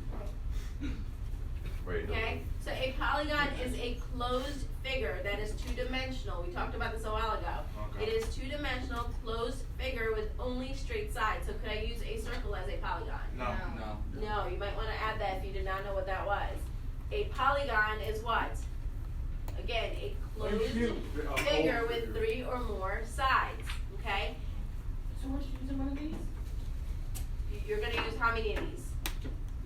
Ready to okay. So a polygon is a closed figure that is 2-dimensional. We talked about this a while ago. Okay. It is 2-dimensional closed figure with only straight sides. So could I use a circle as a polygon? No. No. No, you might want to add that if you did not know what that was. A polygon is what? Again, a closed figure with 3 or more sides. Okay? So we're using one of these? You're going to use how many of these?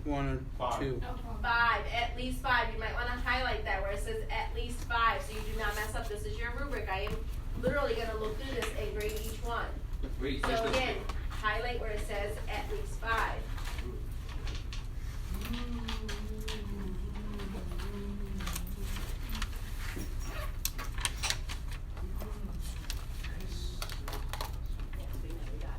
1 or 2. 5, at least 5. You might want to highlight that where it says at least 5 so you do not mess up. This is your rubric. I am literally going to look through this and grade each one. Wait, So again, highlight where it says at least 5. Yes, we know, we got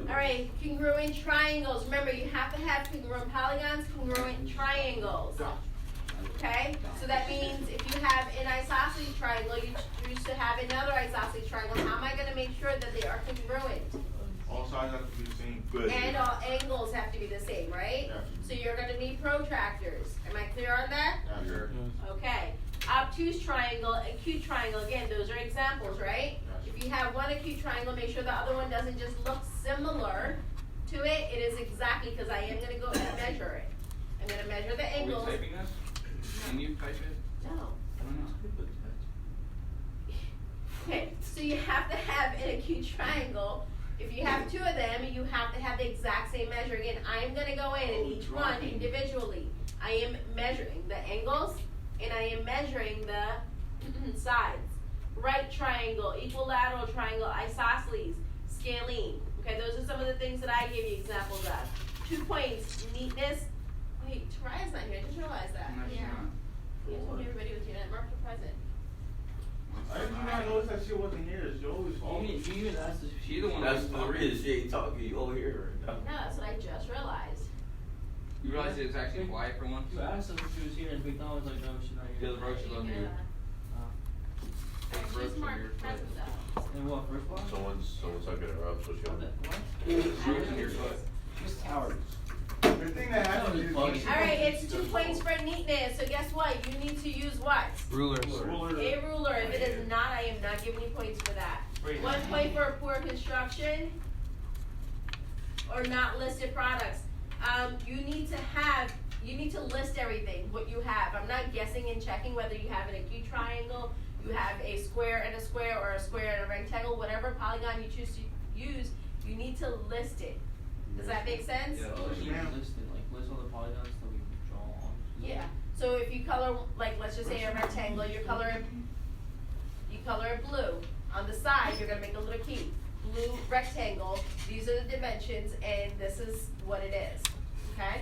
it. All right, congruent congruent triangles. Remember, you have to have congruent polygons, congruent triangles. Okay? So that means if you have an isosceles triangle, you choose to have another isosceles triangle. How am I going to make sure that they are congruent? All sides have to be the same. And all angles have to be the same, right? Yeah. So you're going to need protractors. Am I clear on that? Yeah, sure. Okay. Obtuse triangle, acute triangle. Again, those are examples, right? Yes. If you have one acute triangle, make sure the other one doesn't just look similar to it. It is exactly, because I am going to go and measure it. I'm going to measure the angles. Are we typing this? Can you type it? No. I don't know. Okay, so you have to have an acute triangle. If you have two of them, you have to have the exact same measure. Again, I am going to go in and each one individually. I am measuring the angles and I am measuring the sides. Right triangle, equilateral triangle, isosceles, scalene. Okay, those are some of the things that I gave you examples of. 2 points, neatness. Wait, Taraya's not here. I just realized that. No, she's not. You told me everybody was here. That marked the present. I did not notice that she wasn't here. She always calls. You even asked if She's the one That's who's the talking. reason she ain't talking. You over here right now. No, that's what I just realized. You realize it was actually quiet for once? you asked us if she was here, and Big Don was like, no, she's not here. Yeah, the roach is on here. She's marked present though. And what, first one? Someone's sucking her up, so she What? don't. Roach in your foot. She's cowards. The thing that happened is. Bugging. Alright, it's 2 points for neatness. So guess what? You need to use what? Rulers. A ruler. If it is not, I am not giving you points for that. 1 point for poor construction or not listed products. You need to list everything, what you have. I'm not guessing and checking whether you have an acute triangle, you have a square and a square, or a square and a rectangle, whatever polygon you choose to use, you need to list it. Does that make sense? Yeah. Oh, she listed, like, list all the polygons that we draw on. Yeah. So if you color, like, let's just say a rectangle, you color it blue. On the side, you're gonna make a little key. Blue rectangle, these are the dimensions, and this is what it is, okay?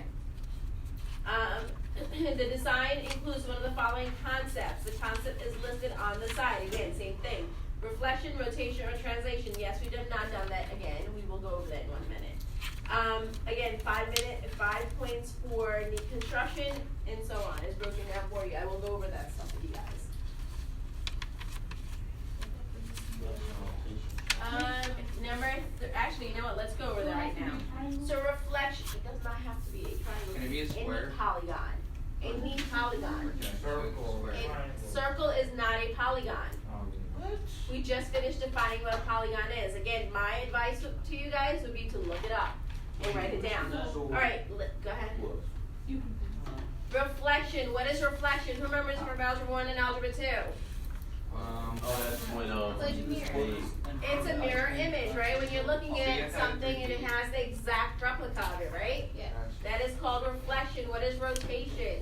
The design includes one of the following concepts. The concept is listed on the side. Again, same thing. Reflection, rotation, or translation. Yes, we have not done that again. We will go over that in 1 minute. Again, 5 points for neat construction, and so on. It's broken down for you. I will go over that stuff with you guys. Actually, you know what? Let's go over that right now. So reflection, it does not have to be a triangle. Can it be a square? Any polygon. Any polygon. Circle. Circle is not a polygon. We just finished defining what a polygon is. Again, my advice to you guys would be to look it up and write it down. Alright, go ahead. Reflection. What is reflection? Who remembers from Algebra 1 and Algebra 2? That's when It's like a mirror. It's a mirror image, right? When you're looking at something and it has the exact replica of it, right? Yeah. That is called reflection. What is rotation?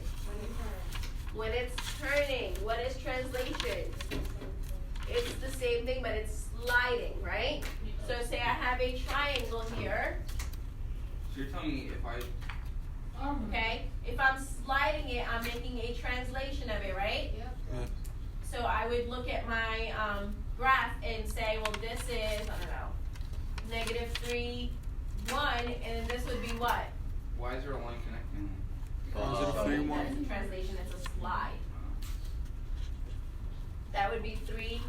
When it's turning. What is translation? It's the same thing, but it's sliding, right? So say I have a triangle here, So you're telling me if I okay? If I'm sliding it, I'm making a translation of it, right? Yep. So I would look at my graph and say, well, this is, I don't know, -3, 1, and then this would be what? why is there a line connecting? Is it a free That one? is a translation, it's a slide. That would be 3,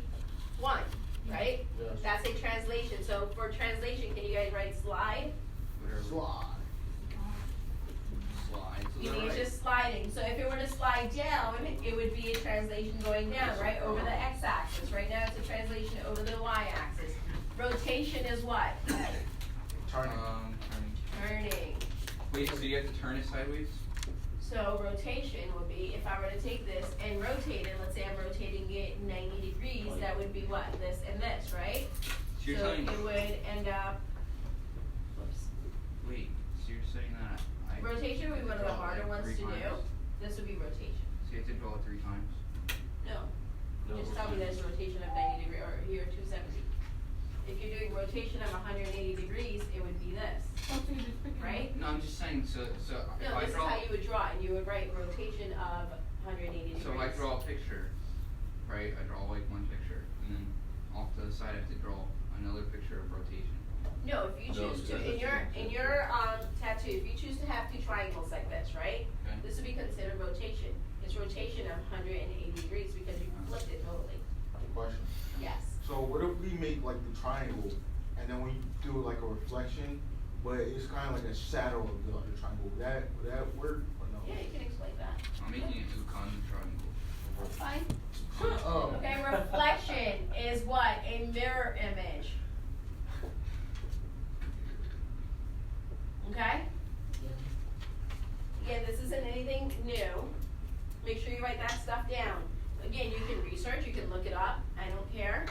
1, right? Yes. That's a translation. So for translation, can you guys write slide? Slide. So You they're mean it's right. just sliding. So if it were to slide down, it would be a translation going down, right? Over the x-axis. Right now it's a translation over the y-axis. Rotation is what? Turning. Turning. Wait, so you have to turn it sideways? So rotation would be, if I were to take this and rotate it, let's say I'm rotating it 90 degrees, that would be what? This and this, right? So you're So telling it would end up, whoops. wait, so you're saying that Rotation would be one of the draw it harder ones to three do. times? This would be rotation. So you have to draw it 3 times? No. You just tell me there's rotation of 90 degree or here 270. If you're doing rotation of 180 degrees, it would be this, right? No, I'm just saying, so if No, I this is draw, how you would draw it. You would write rotation of 180 degrees. so if I draw a picture, right, I draw like one picture, and then off to the side I have to draw another picture of rotation. No, if you choose to, in your tattoo, if you choose to have two triangles like this, right? Okay. This would be considered rotation. It's rotation of 180 degrees because you flipped it totally. I have a question. Yes. So what if we make like the triangle, and then we do like a reflection, but it's kind of like a shadow of the triangle? Would that work or no? Yeah, you can explain that. I'm making it to a condom triangle. That's fine. Oh. Okay, reflection is what? A mirror image. Okay? Again, this isn't anything new. Make sure you write that stuff down. Again, you can research, you can look it up, I don't care.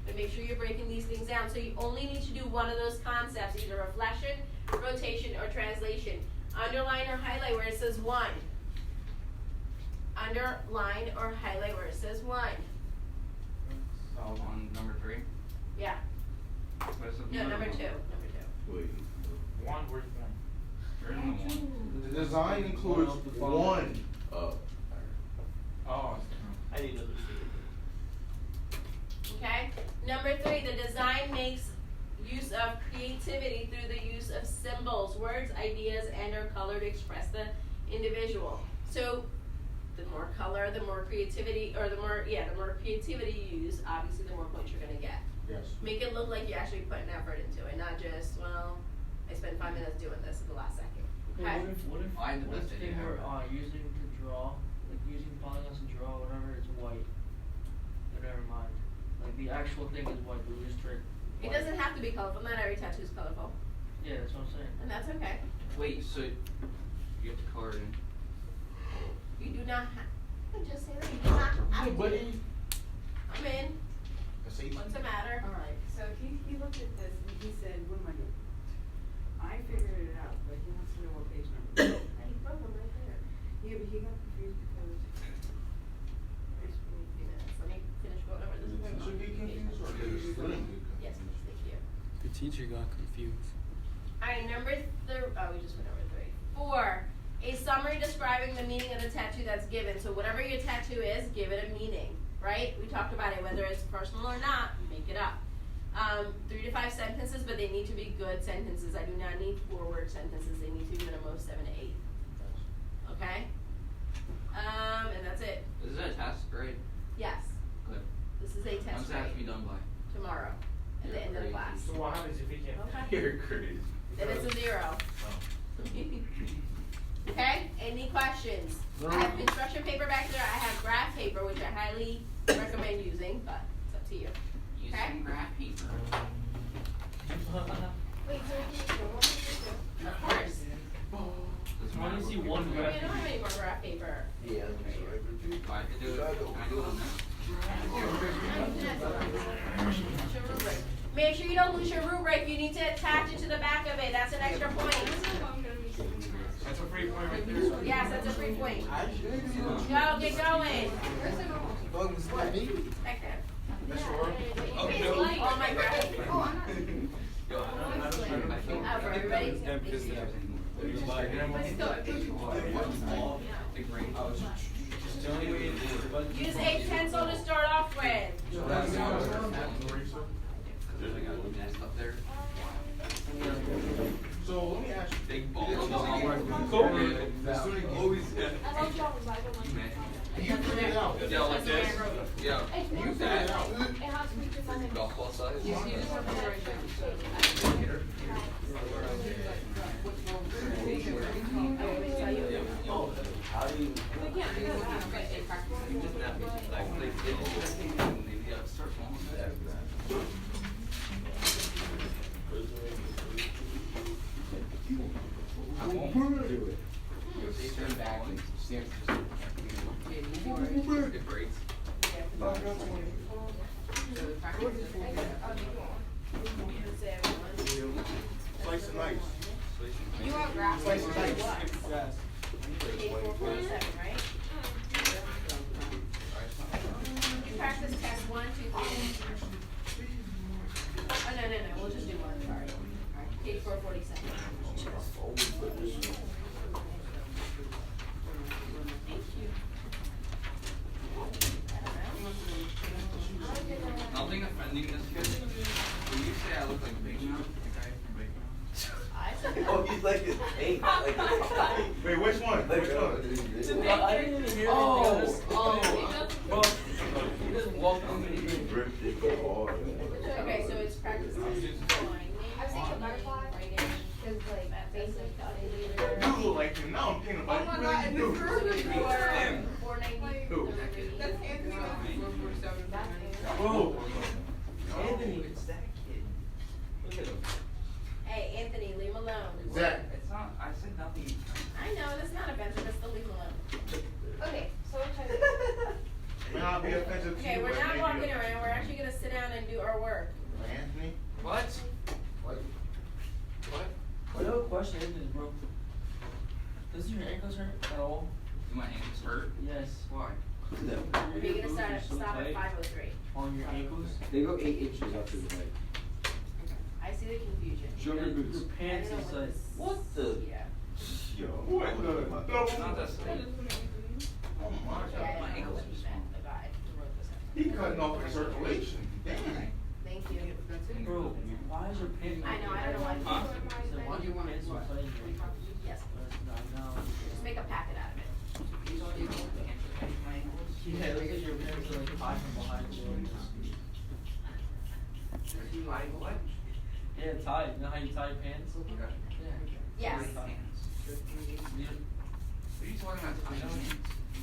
But make sure you're breaking these things down. So you only need to do one of those concepts, either reflection, rotation, or translation. Underline or highlight where it says one. Underline or highlight where it says one. On number 3? Yeah. What's the No, number one? 2. Number 2. Wait. One, where's one? Where's the one? The design includes one. Oh. Oh. I need to lose Okay? Number 3, the design makes use of creativity through the use of symbols, words, ideas, and or color to express the individual. So the more color, the more creativity, or the more creativity you use, obviously the more points you're gonna get. Yes. Make it look like you actually put an effort into it, not just, well, I spent 5 minutes doing this at the last second. Okay? What if I had the best they idea were ever. using to draw, like using polygons to draw, whatever, it's white. But never mind. Like the actual thing is white, but we just trick. It doesn't have to be colorful. Not every tattoo is colorful. Yeah, that's what I'm saying. And that's okay. Wait, so you have to color it in? You do not have, I just say that you do not have to. buddy. I'm in. What's the matter? All right, so he looked at this and he said, what am I doing? I figured it out, but he wants to know what page number. I wrote them right there. Yeah, but he got confused because. Let me finish going over this. Should be confused or is it? Yes, thank you. The teacher got confused. Alright, we just went over 3. 4, a summary describing the meaning of the tattoo that's given. So whatever your tattoo is, give it a meaning, right? We talked about it, whether it's personal or not, make it up. 3 to 5 sentences, but they need to be good sentences. I do not need 4-word sentences. They need to be minimum of 7 to 8. Okay? And that's it. Is this a test grade? Yes. Good. This is a When's test that have to be grade done by? tomorrow at the end of the class. So what happens if we can't? Okay. You're crazy. Then it's a 0. Okay? Any questions? I have construction paper back there. I have graph paper, which I highly recommend using, but it's up to you. Use Okay? some graph paper. Wait, so of course. I want to see one We graph. don't have any more graph paper. Yeah, If I have to do it, can I do it on that? Your rubric. Make sure you don't lose your rubric. You need to attach it to the back of it. That's an extra point. That's a free point right there. Yes, that's a free point. Go, get going. Back there. Oh, my graph paper. For everybody? Use a pencil to start off with. So let me ask you. Big ball. You figured it out. Yeah, like this. Yeah. You figured it out. Golf ball size. How do you? I won't do it. Turn back and stand it breaks. Slice and dice. You want graph Slice and dice. Yes. Page 447, right? You practice test 1, 2, 3. Oh, no, we'll just do 1, sorry. Page 447. Thank you. Nothing offending this kid. When you say I look like a big mouth, Now I'm thinking Oh about my it. God, and this girl is $490. That's Anthony. Bro. Anthony, it's that kid. Look at him. Hey, Anthony, leave him alone. Zach. It's not. I said nothing. I know, that's not offensive, but still leave him alone. Okay, so what should I May not be offensive to Okay, you, we're but not maybe walking offensive. around, we're actually gonna sit down and do our work. Anthony? What? What? What? I have a question, Anthony, bro. Doesn't your ankles hurt at all? Do my ankles hurt? Yes. Why? We're gonna stop at 5:03. On your ankles? They go 8 inches up to the leg. I see the confusion. Show me your boots. Your pants I don't is know like, what what the? Yeah. Yo, what the? Not that straight. Oh my Yeah, God. my ankles are small. The guy who wrote this up. He cutting off the circulation. Damn. Thank you. Bro, why is your pants? I know, I don't know why. Huh? I said, why do your pants so tight? Yes. I know. Just make a packet out of it. Yeah, it looks like your pants are like tied from behind you. What? Yeah, tied. You know how you tie pants? Yes. What are you talking about? Tying hands?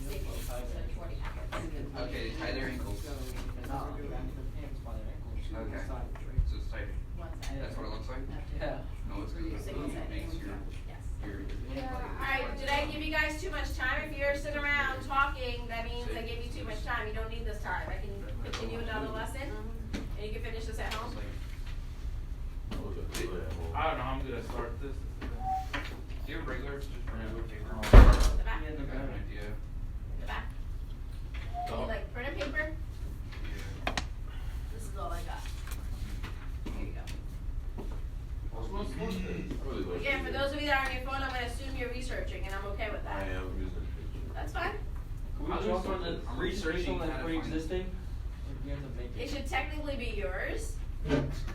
Staples, so 40 packets. Okay, they tie their ankles. No, the pants by their ankles. Okay. So it's tighter. One side. That's what it looks like? Yeah. No, it's good. It Single side. makes your Yes. Alright, Alright, did I give you guys too much time? If you're sitting around talking, that means I gave you too much time. You don't need this time. I can continue another lesson, and you can finish this at home. I don't know. I'm gonna start this. Do you have regular? Just regular paper. The back. Yeah, I got an idea. The back. You need like printer paper? This is all I got. Here you go. Again, for those of you that are on your phone, I'm gonna assume you're researching, and I'm okay with that. I am researching. That's fine. Can we jump on the I'm researching like how to pre-existing? Or do you have to make It it? should technically be yours.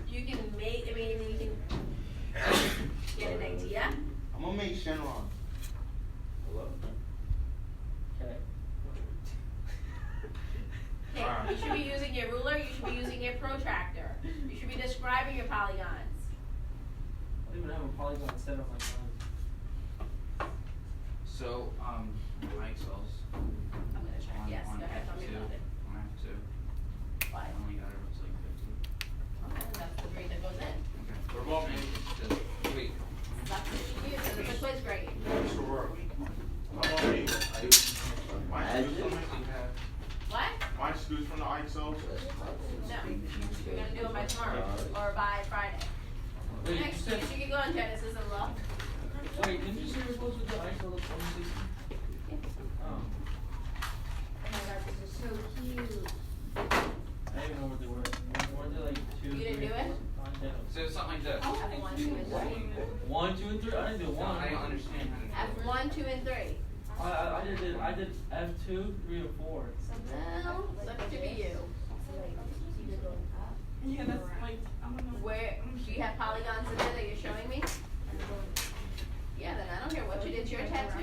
You can make, I mean, you can get an idea. I'm gonna make Shenron. Hello? Okay. Okay, you should be using your ruler, you should be using your protractor. You should be describing your polygons. I don't even have a polygon set up like mine. So, my Excel's I'm gonna check, on, yes, on go ahead, tell me F2. about it. On F2. Why? I only got it, it's like 50. Okay, that's the grade that goes in. Okay. What about me? Wait. That's what you use, and it's a quiz grade. Sure. How about me? My students from What? my students from the IXL. No, you're gonna do it by tomorrow, or by Friday. Wait, you Next, said, you should get going, Genesis and law. wait, didn't you say we're supposed to do ISO of 160? Oh, Oh my God, this is so cute. I didn't even know what they were. Weren't they like 2, You didn't 3, do it? 4, 5, 10? So it's something like this. F1, 2, and 3. 1, 2, and 3? I didn't do 1. I don't understand how to do it. F1, 2, and 3. I did F2, 3, and 4. Well, it's up to you. Yeah, that's like, I don't know. Where, do you have polygons in there that you're showing me? Yeah, then I don't care what you did, it's your tattoo.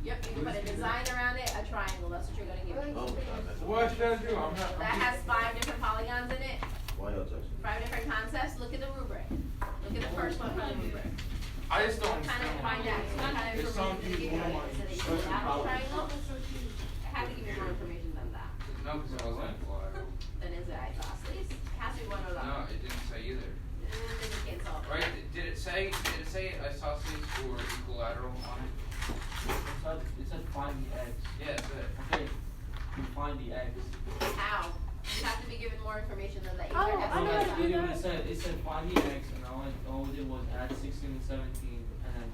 Yep, you can put a design around it, a triangle, that's what you're gonna give me. Oh, my God, that's What should I do? I'm not. That has 5 different polygons in it, Why y'all texting? 5 different concepts, look at the rubric. Look at the first one from the rubric. I just don't Kind of find out, what kind of It's some information did you people give me? Is it a special unilateral powers. triangle? I have to give you more information than that. No, because it wasn't collateral. Then is it isosceles? It has to be one or the No, other. it didn't say either. Then you can't solve it. Right? Did it say isosceles or equilateral on it? It said find the X. Yeah, it said. Okay, you find the X. How? You have to be given more information than that. You Oh, either have I know to how to do do that. that. It said find the X, and all we did was add 16 and 17, and then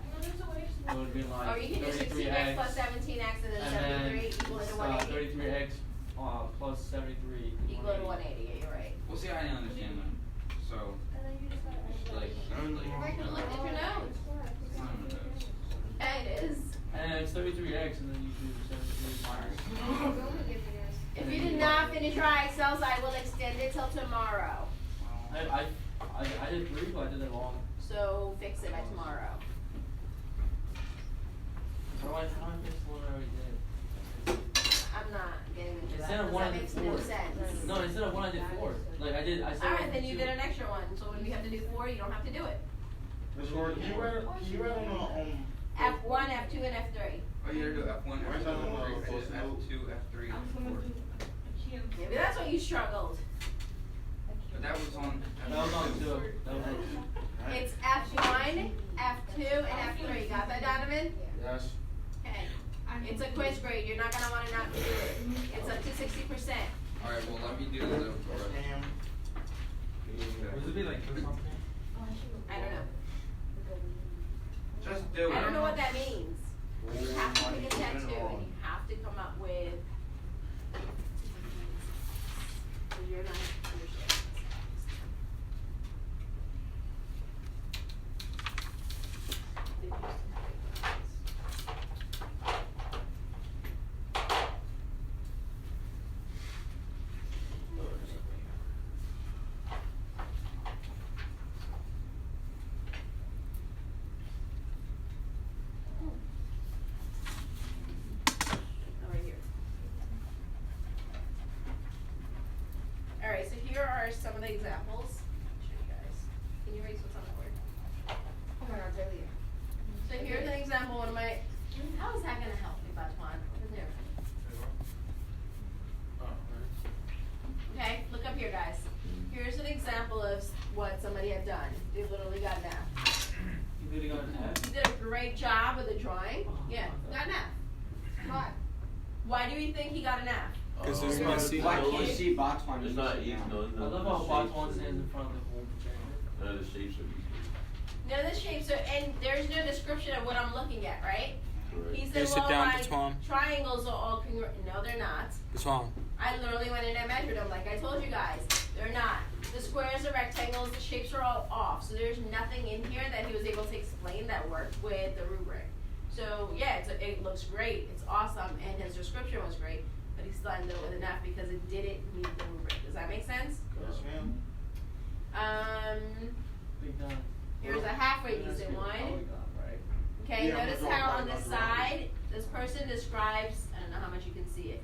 it would be like Or you can do 16x 33x, plus 17x and then and 73 equal to 180. 33x plus 73 Equal to 180, yeah, you're right. Well, see, I didn't understand that. So, like, Look at your notes. Yeah, it is. And it's 33x, and then you do 73 minus. If you did not finish your Excels, I will extend it till tomorrow. I did 3, but I did it wrong. So fix it by tomorrow. How do I fix the one I already did? I'm not getting into that. Instead of because one, I that did makes 4. no sense. No, instead of 1, I did 4. Like I said. Alright, then you did an extra one. So when you have to do 4, you don't have to do it. Mr. Ward, can you write on the, F1, F2 and F3. Oh, you gotta do F1, F2, F2, F3, F4. Maybe that's why you struggled. But that was on. That was on 2. That was on 2. It's F1, F2, and F3. Got that, Donovan? Yes. Okay. It's a quiz grade. You're not gonna want to not do it. It's up to 60%. Alright, well, let me do the. Would it be like this something? I don't know. Just do it. I don't know what that means. You have to pick a tattoo and you have to come up with. So you're not understanding. Alright, so here are some of the examples. Show you guys. Can you erase what's on the board? Oh my God, earlier. So here's an example, one of my, how is that gonna help me, Batuan? Over there. Okay, look up here, guys. Here's an example of what somebody had done. They literally got an F. You really got an F? You did a great job with the drawing. Yeah, got an F. Why? Why do you think he got an F? Because there's messy. Why can't you see Botswana? It's not easy. No, I love how Botswana stands in front of the whole picture. None of the shapes are easy. None of the shapes, so, and there's no description of what I'm looking at, right? Correct. He Hey, said, sit well, down, my Batuan. triangles are all congruent. No, they're not. What's wrong? I literally went in and measured them, like I told you guys. They're not. The squares, the rectangles, the shapes are all off. So there's nothing in here that he was able to explain that worked with the rubric. So yeah, it looks great. It's awesome, and his description was great. But he still ended up with an F because it didn't meet the rubric. Does that make sense? Yes, ma'am. Big time. Here's a halfway decent one. Okay, Yeah, notice I'm how on drawing the my side, this person describes, I don't know how much you can see it.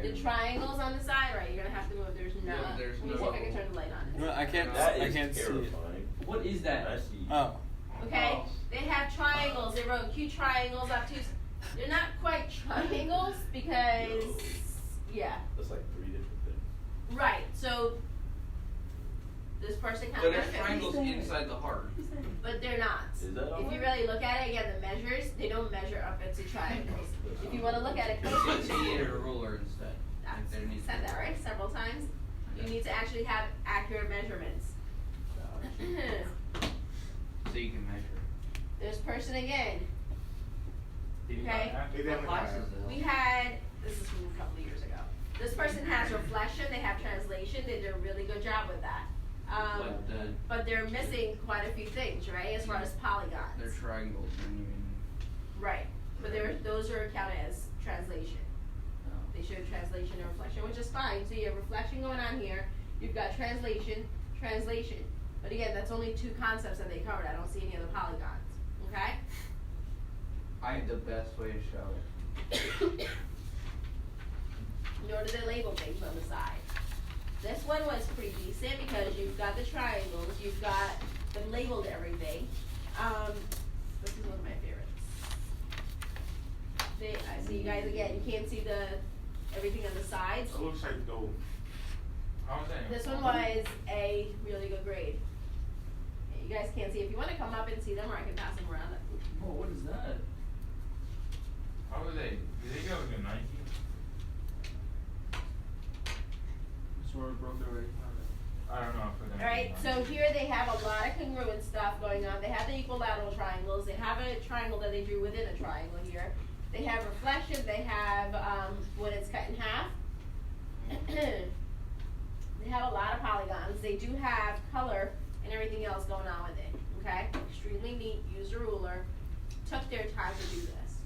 The triangles on the side, right, you're gonna have to move, there's no, Yeah, there's let me see if I can turn the light on it. No, I can't. That I is can't see it. terrifying. What is that? I see. Oh. Okay, they have triangles, they wrote cute triangles up to, they're not quite triangles because, yeah, That's like 3 different things. right, so this person kind So of there's triangles inside the heart. but they're not. Is that all If you right? really look at it, again, the measures, they don't measure up into triangles. If you wanna look at it So closely, you need a ruler instead. If there needs said to be. that right several times. You need to actually have accurate measurements. So you can measure. This person again. Did you Okay. not They definitely Classes have. though. We had, this is from a couple of years ago. This person has reflection, they have translation, they did a really good job with that. But then But they're missing quite a few things, right, as far as polygons. they're triangles and you mean. Right, but those are counted as translation. They show translation and reflection, which is fine. So you have reflection going on here. You've got translation. But again, that's only 2 concepts that they covered. I don't see any other polygons. Okay? I have the best way to show it. Nor do they label things on the side. This one was pretty decent because you've got the triangles. You've got them labeled everything. This is one of my favorites. I see you guys again. You can't see everything on the sides. It looks like dough. How was that? This one was a really good grade. You guys can't see. If you want to come up and see them, or I can pass them around. Oh, what is that? How was they? Did they go like a 90? Sort of broke already. I don't know for them. All right. So here they have a lot of congruent stuff going on. They have the equilateral triangles. They have a triangle that they drew within a triangle here. They have reflection. They have when it's cut in half. They have a lot of polygons. They do have color and everything else going on with it. Okay, extremely neat. Used a ruler. Took their time to do this.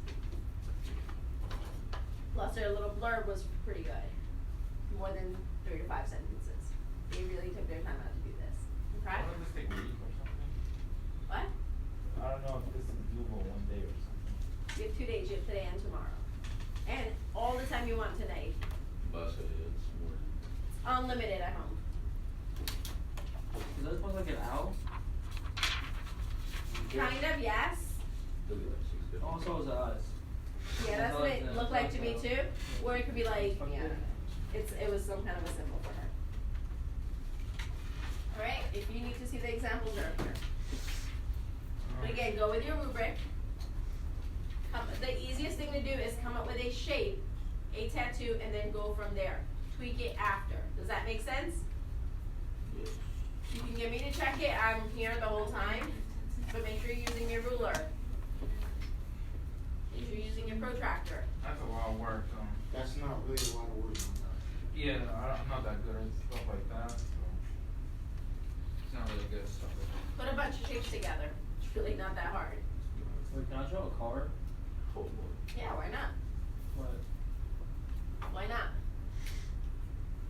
Plus their little blurb was pretty good. More than 3 to 5 sentences. They really took their time out to do this. Okay? Why don't this take a week or something? What? I don't know if this is doable one day or something. You have 2 days. You have today and tomorrow. And all the time you want today. But it's more. Unlimited at home. Does that look like an owl? Kind of, yes. It'll be like 650. Also, his eyes. Yeah, that's what it looked like to me too. Or it could be like, yeah, it was some kind of a symbol for her. Alright, if you need to see the examples, they're up here. But again, go with your rubric. The easiest thing to do is come up with a shape, a tattoo, and then go from there. Tweak it after. Does that make sense? You can get me to check it. I'm here the whole time. But make sure you're using your ruler. Make sure you're using your protractor. That's a lot of work. That's not really a lot of work. Yeah, I'm not that good at stuff like that. So. It's not really good at stuff like that. Put a bunch of shapes together. It's really not that hard. Wait, can I draw a car? Yeah, why not? What? Why not?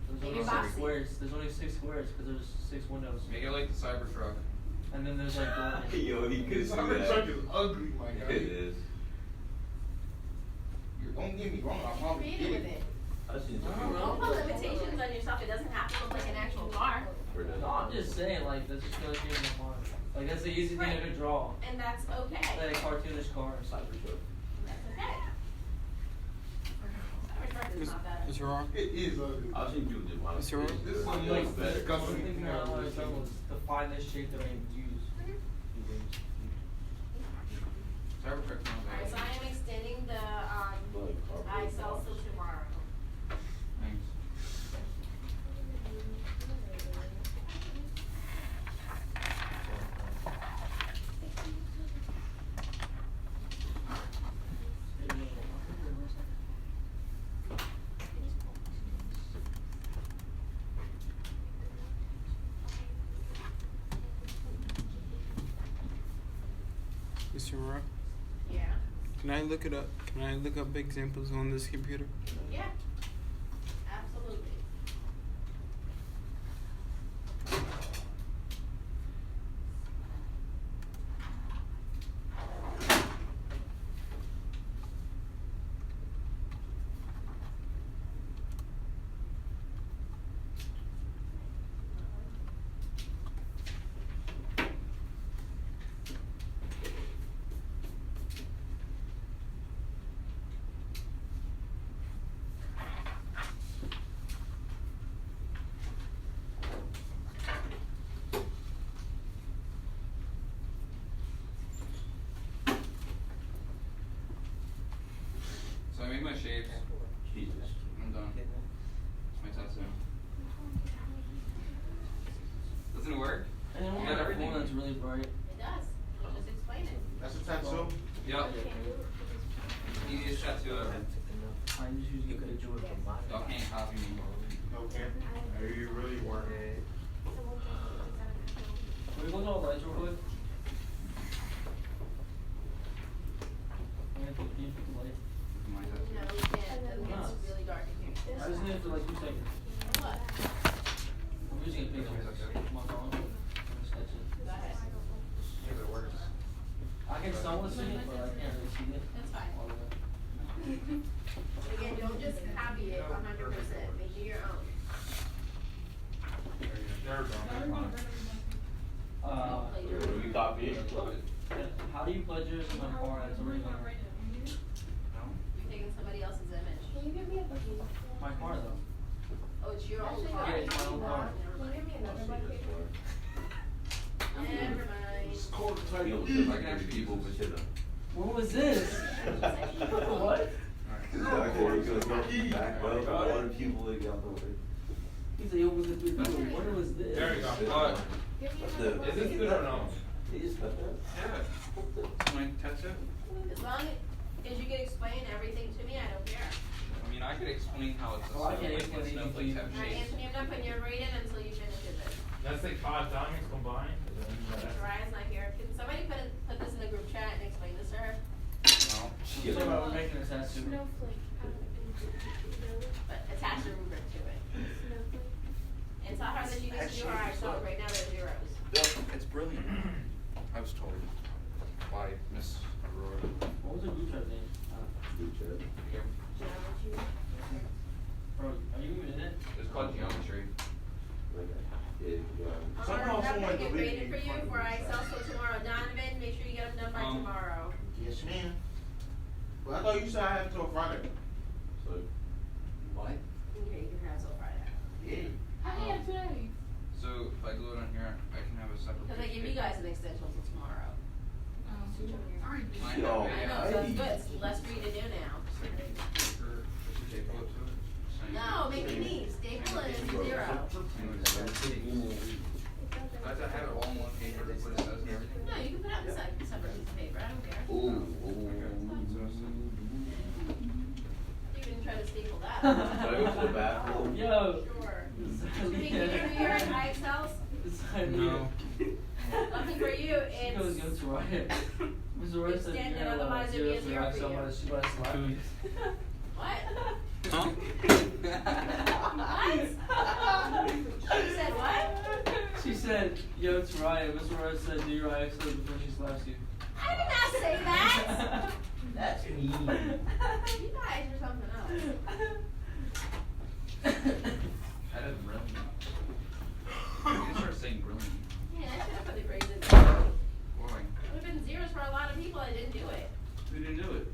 There's Make only it 6 boxy. squares. There's only 6 squares because there's 6 windows. Make it like the Cybertruck. And then there's like doors. Yo, he could do that. Cybertruck is ugly, my guy. It is. Don't get me wrong, I'm Be probably creative with it. I seen Don't put limitations on yourself. It doesn't have to look like an actual car. No, I'm just saying, like, that's just gonna be in the mind. Like, that's the easy thing to draw. And that's okay. Like a cartoonish car. Cybertruck. That's okay. Cybertruck is not that. Mr. Rock? It is ugly. I've seen people do mine. Mr. Rock? This is I'm like like, better. the only thing that I was done was the finest shape that I would use. Cybertruck's not Alright, bad. so I am extending the ISL till tomorrow. Thanks. Mr. Rock, Yeah. can I look it up? Can I look up examples on this computer? Yeah. Absolutely. So I made my shapes. Jesus. I'm done. My tattoo. Doesn't it work? And then You one got other everything. phone that's really bright. It does. Just explain it. That's a tattoo? Yep. Easiest tattoo ever. I'm just using a picture with the body. Y'all can't copy me. Okay. Are you really working? Can we go to all the lights real quick? Can we put the light? My No, tattoo. we can't. Then it's really dark in here. I just need it for like 2 seconds. What? I'm using a picture. My phone. I'm gonna sketch it. Go ahead. If it works. I can somewhat see it, but I can't really see it. That's fine. All the way. But again, don't just copy it 100%. Make it your own. There we go. Plagiarism. You copy it? How do you plagiarism my car that's already done? You're taking somebody else's image. Can you give me a bucket? My car though. Oh, it's your own car? Yeah, it's my own car. Never mind. Never mind. It's cold I type. can actually people with it. What was this? What? Back well, a lot of people that got the way. He said, yo, was it good? What was this? There we go. What? Is Is this good or no? He just got that. Yeah. My tattoo? As long as you can explain everything to me, I don't care. I mean, I could explain how it's a Oh, I can't snowflake and explain snowflakes have Alright, shapes. Anthony, I'm not putting your rate in until you finish it. That's like 5 diamonds combined? Mariah's not here. Can somebody put this in the group chat and explain this to her? No. So about making a tattoo. But attach the rubric to it. And tell her that you just do her eyes, so right now they're zeros. It's brilliant. I was told by Miss Aurora. What was the group chat name? Bro, are you even in it? It's called geometry. Somehow I'm someone gonna get deleted graded me for you from for the ISL, so tomorrow, Donovan, make sure you get them done by tomorrow. Yes, ma'am. But I thought you said I had till Friday. So, What? Okay, you can have till Friday. Yeah. How do you have today? So if I glue it on here, I can have a separate. Because I give you guys an extension until tomorrow. I Yo, know. I know, so it's good. It's less for you to do now. No, make it neat. Staple it and 0. I have it all in one paper, that's what it says and everything. No, you can put it on the side, separate piece of paper. I don't care. You can try to staple that. Should I go to the bathroom? Yo. Sure. Can you do your IXLs? No. Lucky for you, She goes, it's. yo, Ryan. Mr. Ryan said, Extended, yeah, otherwise it'd be a 0 for you. She might slap me. What? Huh? What? She said what? She said, yo, it's Ryan. Mr. Ryan said, do your IXL before she slaps you. I did not say that. That's me. You guys are something else. I didn't really. You can start saying really. Yeah, I should have put the grades in. Boy. It would have been 0s for a lot of people. I didn't do it. Who didn't do it?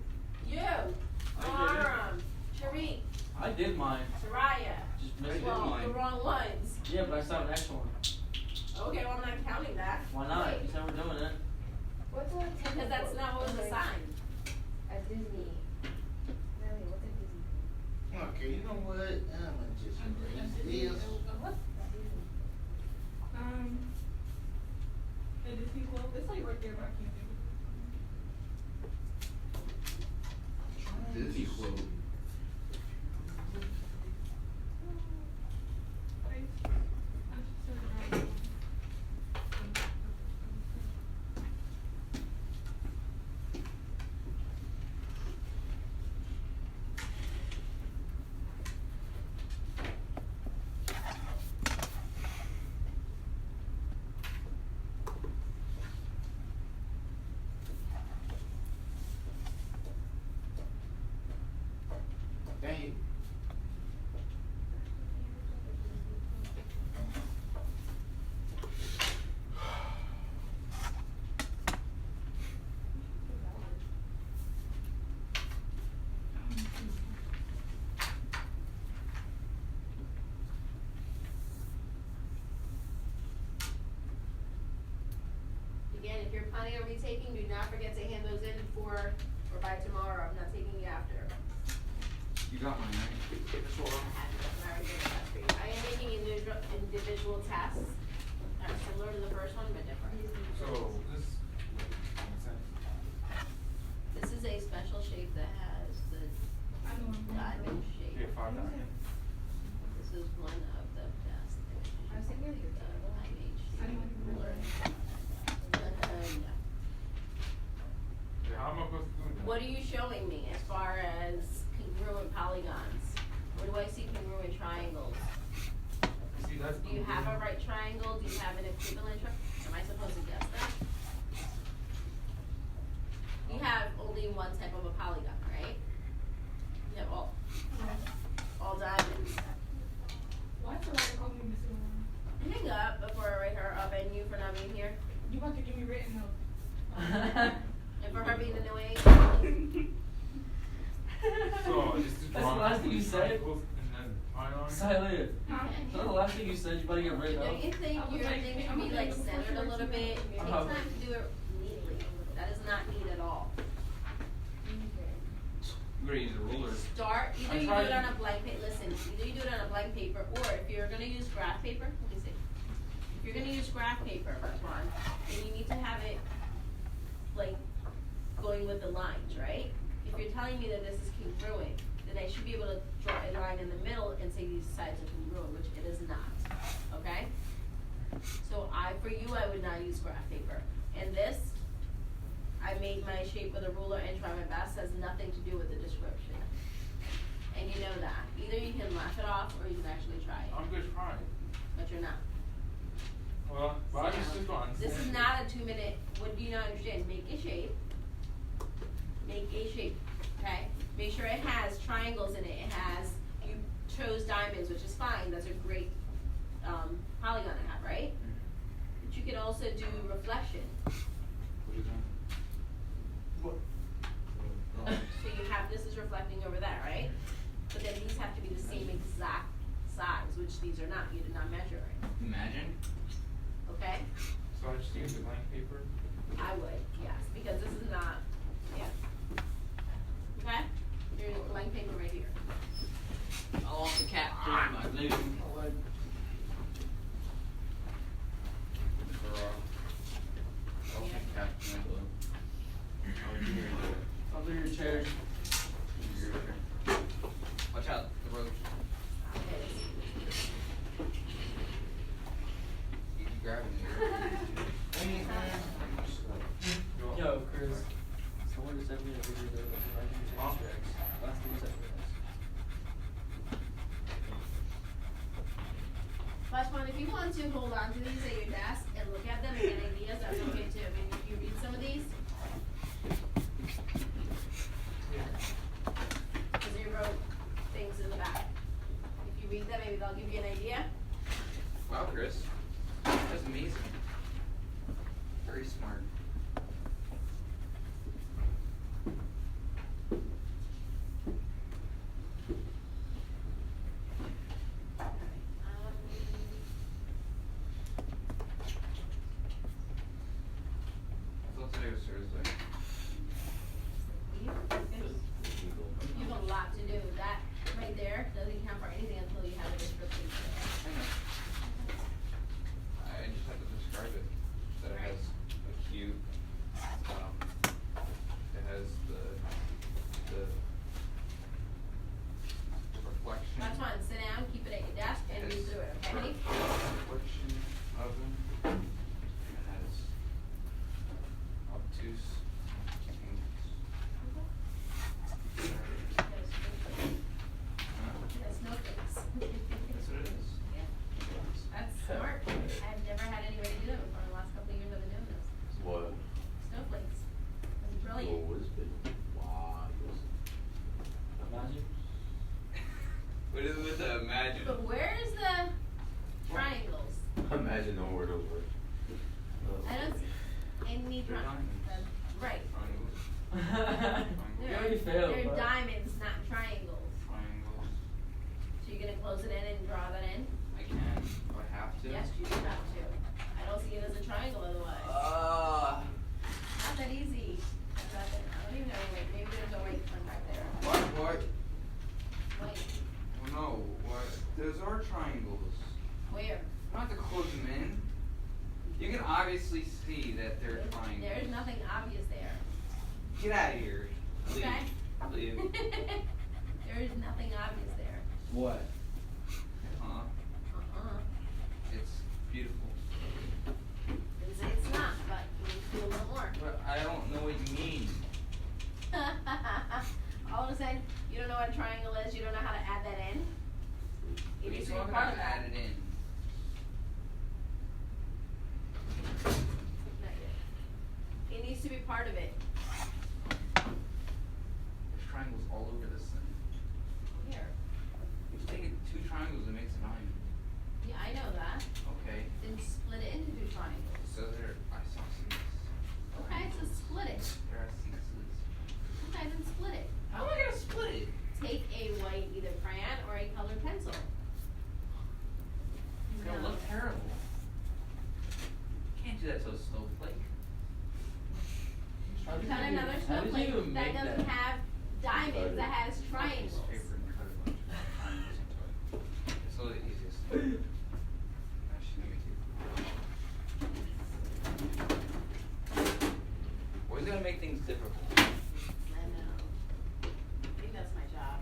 You, I Aram, Tariq, I did mine. Soraya. Just missed it. Well, the wrong ones. Yeah, but I saw an extra one. Okay, well I'm not counting that. Why not? You said we're doing it. What's a Because that's not what was assigned. at Disney? Really, what's at Disney? Okay, you know what? I'm gonna just erase this. At Disney Club, it's like right there, but I can't think of it. Disney quote. Dang it. Again, if you're planning on retaking, do not forget to hand those in for, or by tomorrow. I'm not taking you after. You got mine, right? I am making individual tests, similar to the first one, but different. So this. This is a special shape that has the diamond shape. Yeah, 5 diamond. This is one of the best. I was thinking of your Yeah, how am I supposed to do that? What are you showing me as far as congruent polygons? Where do I see congruent triangles? See, that's Do you have a right triangle? Do you have an equivalent triangle? Am I supposed to guess that? You have only one type of a polygon, right? You have all diamonds. Why is Soraya calling me Miss Aurora? Hang up before I write her up and you for not being here. You about to give me written notes. And for her being annoying. So this is That's the last thing you said? and then pylon. Silent. Is that the last thing you said? You about to get rid of? Don't you think your thing should be like centered a little bit? Take time to do it neatly. That is not neat at all. You gotta use a ruler. Start, either I you do tried- it on a blank paper, listen, either you do it on a blank paper, or if you're gonna use graph paper, let me see. If you're gonna use graph paper, Ron, then you need to have it, like, going with the lines, right? If you're telling me that this is congruent, then I should be able to draw a line in the middle and say these sides are congruent, which it is not, okay? So for you, I would not use graph paper. And this, I made my shape with a ruler and try my best, has nothing to do with the description. And you know that. Either you can laugh it off or you can actually try it. I'm good trying. But you're not. Well, but I just don't understand. This is not a 2-minute, what do you not understand? Make a shape. Make a shape, okay? Make sure it has triangles in it. It has, you chose diamonds, which is fine. That's a great polygon to have, right? But you can also do reflection. What is that? So you have that, right? But then these have to be the same exact size, which these are not. You did not measure it. Imagine. Okay? So I just use the blank paper? I would, yes, because this is not, yeah. Okay? Here's a blank paper right here. I lost the cap to my glue. Under your chairs. Watch out, the roach. You grabbing me? Yo, Chris. Someone just sent me a video of the last thing you sent me. Last one, if you want to hold on to these at your desk and look at them and get ideas, that's okay too. I mean, if you read some of these. Because they wrote things in the back. If you read them, maybe they'll give you an idea. Wow, Chris. That's amazing. Very smart. I thought today was Thursday. You have a lot to do. That right there doesn't count for anything until you have a description. I know. I just have to describe it. That it has a cube. It has the reflection. That's fine. Sit down, keep it at your desk, and read through it, okay? Reflection oven. It has obtuse. That's no things. That's what it is. Yeah. That's smart. I've never had anybody do that before in the last couple of years I've been doing this. What? Snowflakes. That's brilliant. What is it? Wow. Imagine. What is with the imagine? But where is the triangles? Imagine knowing where those were. I don't see any They're triangles. Right. You already failed, They're bro. diamonds, not triangles. Triangles. So you're gonna close it in and draw that in? I can. Do I have to? Yes, you do have to. I don't see it as a triangle otherwise. Not that easy. I don't even know, wait, maybe there's a white one back there. What? Wait, Well, no. What? Those are triangles. where? I don't have to close them in. You can obviously see that they're triangles. There's nothing obvious there. Get out of here. Leave. Okay? Leave. There is nothing obvious there. What? Huh? It's beautiful. Didn't say it's not, but you need to do a little more. But I don't know what you mean. All of a sudden, you don't know what a triangle is, you don't know how to add that in? What It are you needs to be talking part about? of that. Add it in. Not yet. It needs to be part of it. There's triangles all over this thing. Here. If you take two triangles, it makes a diamond. Yeah, I know that. Okay. Then split it into two triangles. So there, I saw some. Okay, so split it. There are sixes. Okay, then split it. How am I gonna split it? Take a white either crayon or a colored pencil. It's gonna look terrible. Can't do that to a snowflake. Cut another How did you snowflake even that make doesn't that? have diamonds, that has triangles. Paper and cut a bunch of triangles into it. It's the easiest. Actually, let me do. Always gotta make things difficult. I know. I think that's my job.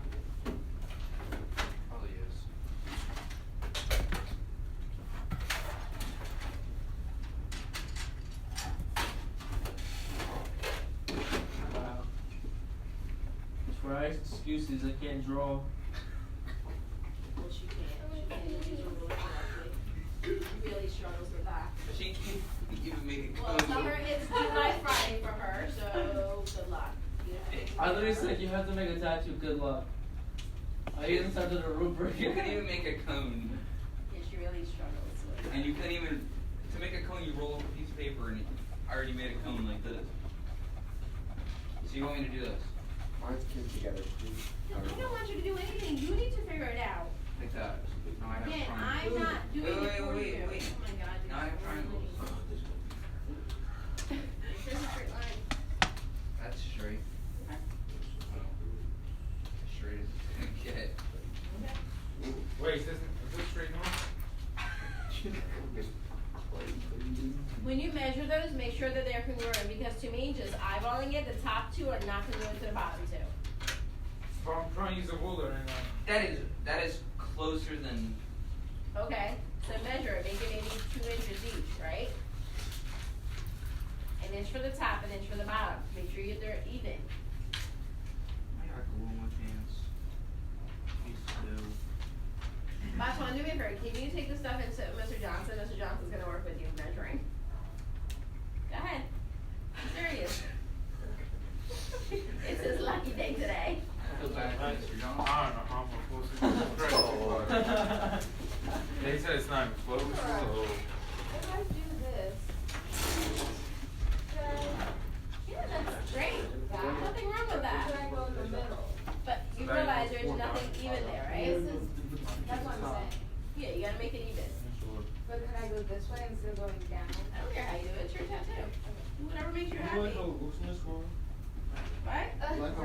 Probably is. Wow. Try excuses, I can't draw. Well, she can't. She can't use her ruler correctly. She really struggles with that. She can't even make it Well, tell her it's July Friday for her, so good luck. You know, I literally said you have to make a tattoo, good luck. I even started a rubric. You couldn't even make a cone. Yeah, she really struggles with that. And you couldn't even, to make a cone, you roll up a piece of paper and I already made a cone like this. So you want me to do this? Mine's came together, please. Wait, is this straight north? When you measure those, make sure that they're congruent, because to me, just eyeballing it, the top two are not congruent to the bottom two. But I'm trying to use a ruler and That is closer than. Okay, so measure it, make it maybe 2 inches each, right? An inch for the top, an inch for the bottom. Make sure they're even. I got glue on my pants. These two. Boss, want to do me a favor? Can you take the stuff into Mr. Johnson? Mr. Johnson's gonna work with you measuring. Go ahead. I'm serious. It's his lucky day today. I feel bad for Mr. Johnson. I don't know how I'm supposed to do this. They said it's not even close, so. If I do this, Yeah, that's great. Nothing wrong with that. then I go in the middle. But you realize there's nothing even there, right? That's what I'm saying. Yeah, you gotta make it even. But could I go this way instead of going down? I don't care how you do it. It's your tattoo. Do whatever makes you happy. What? That looks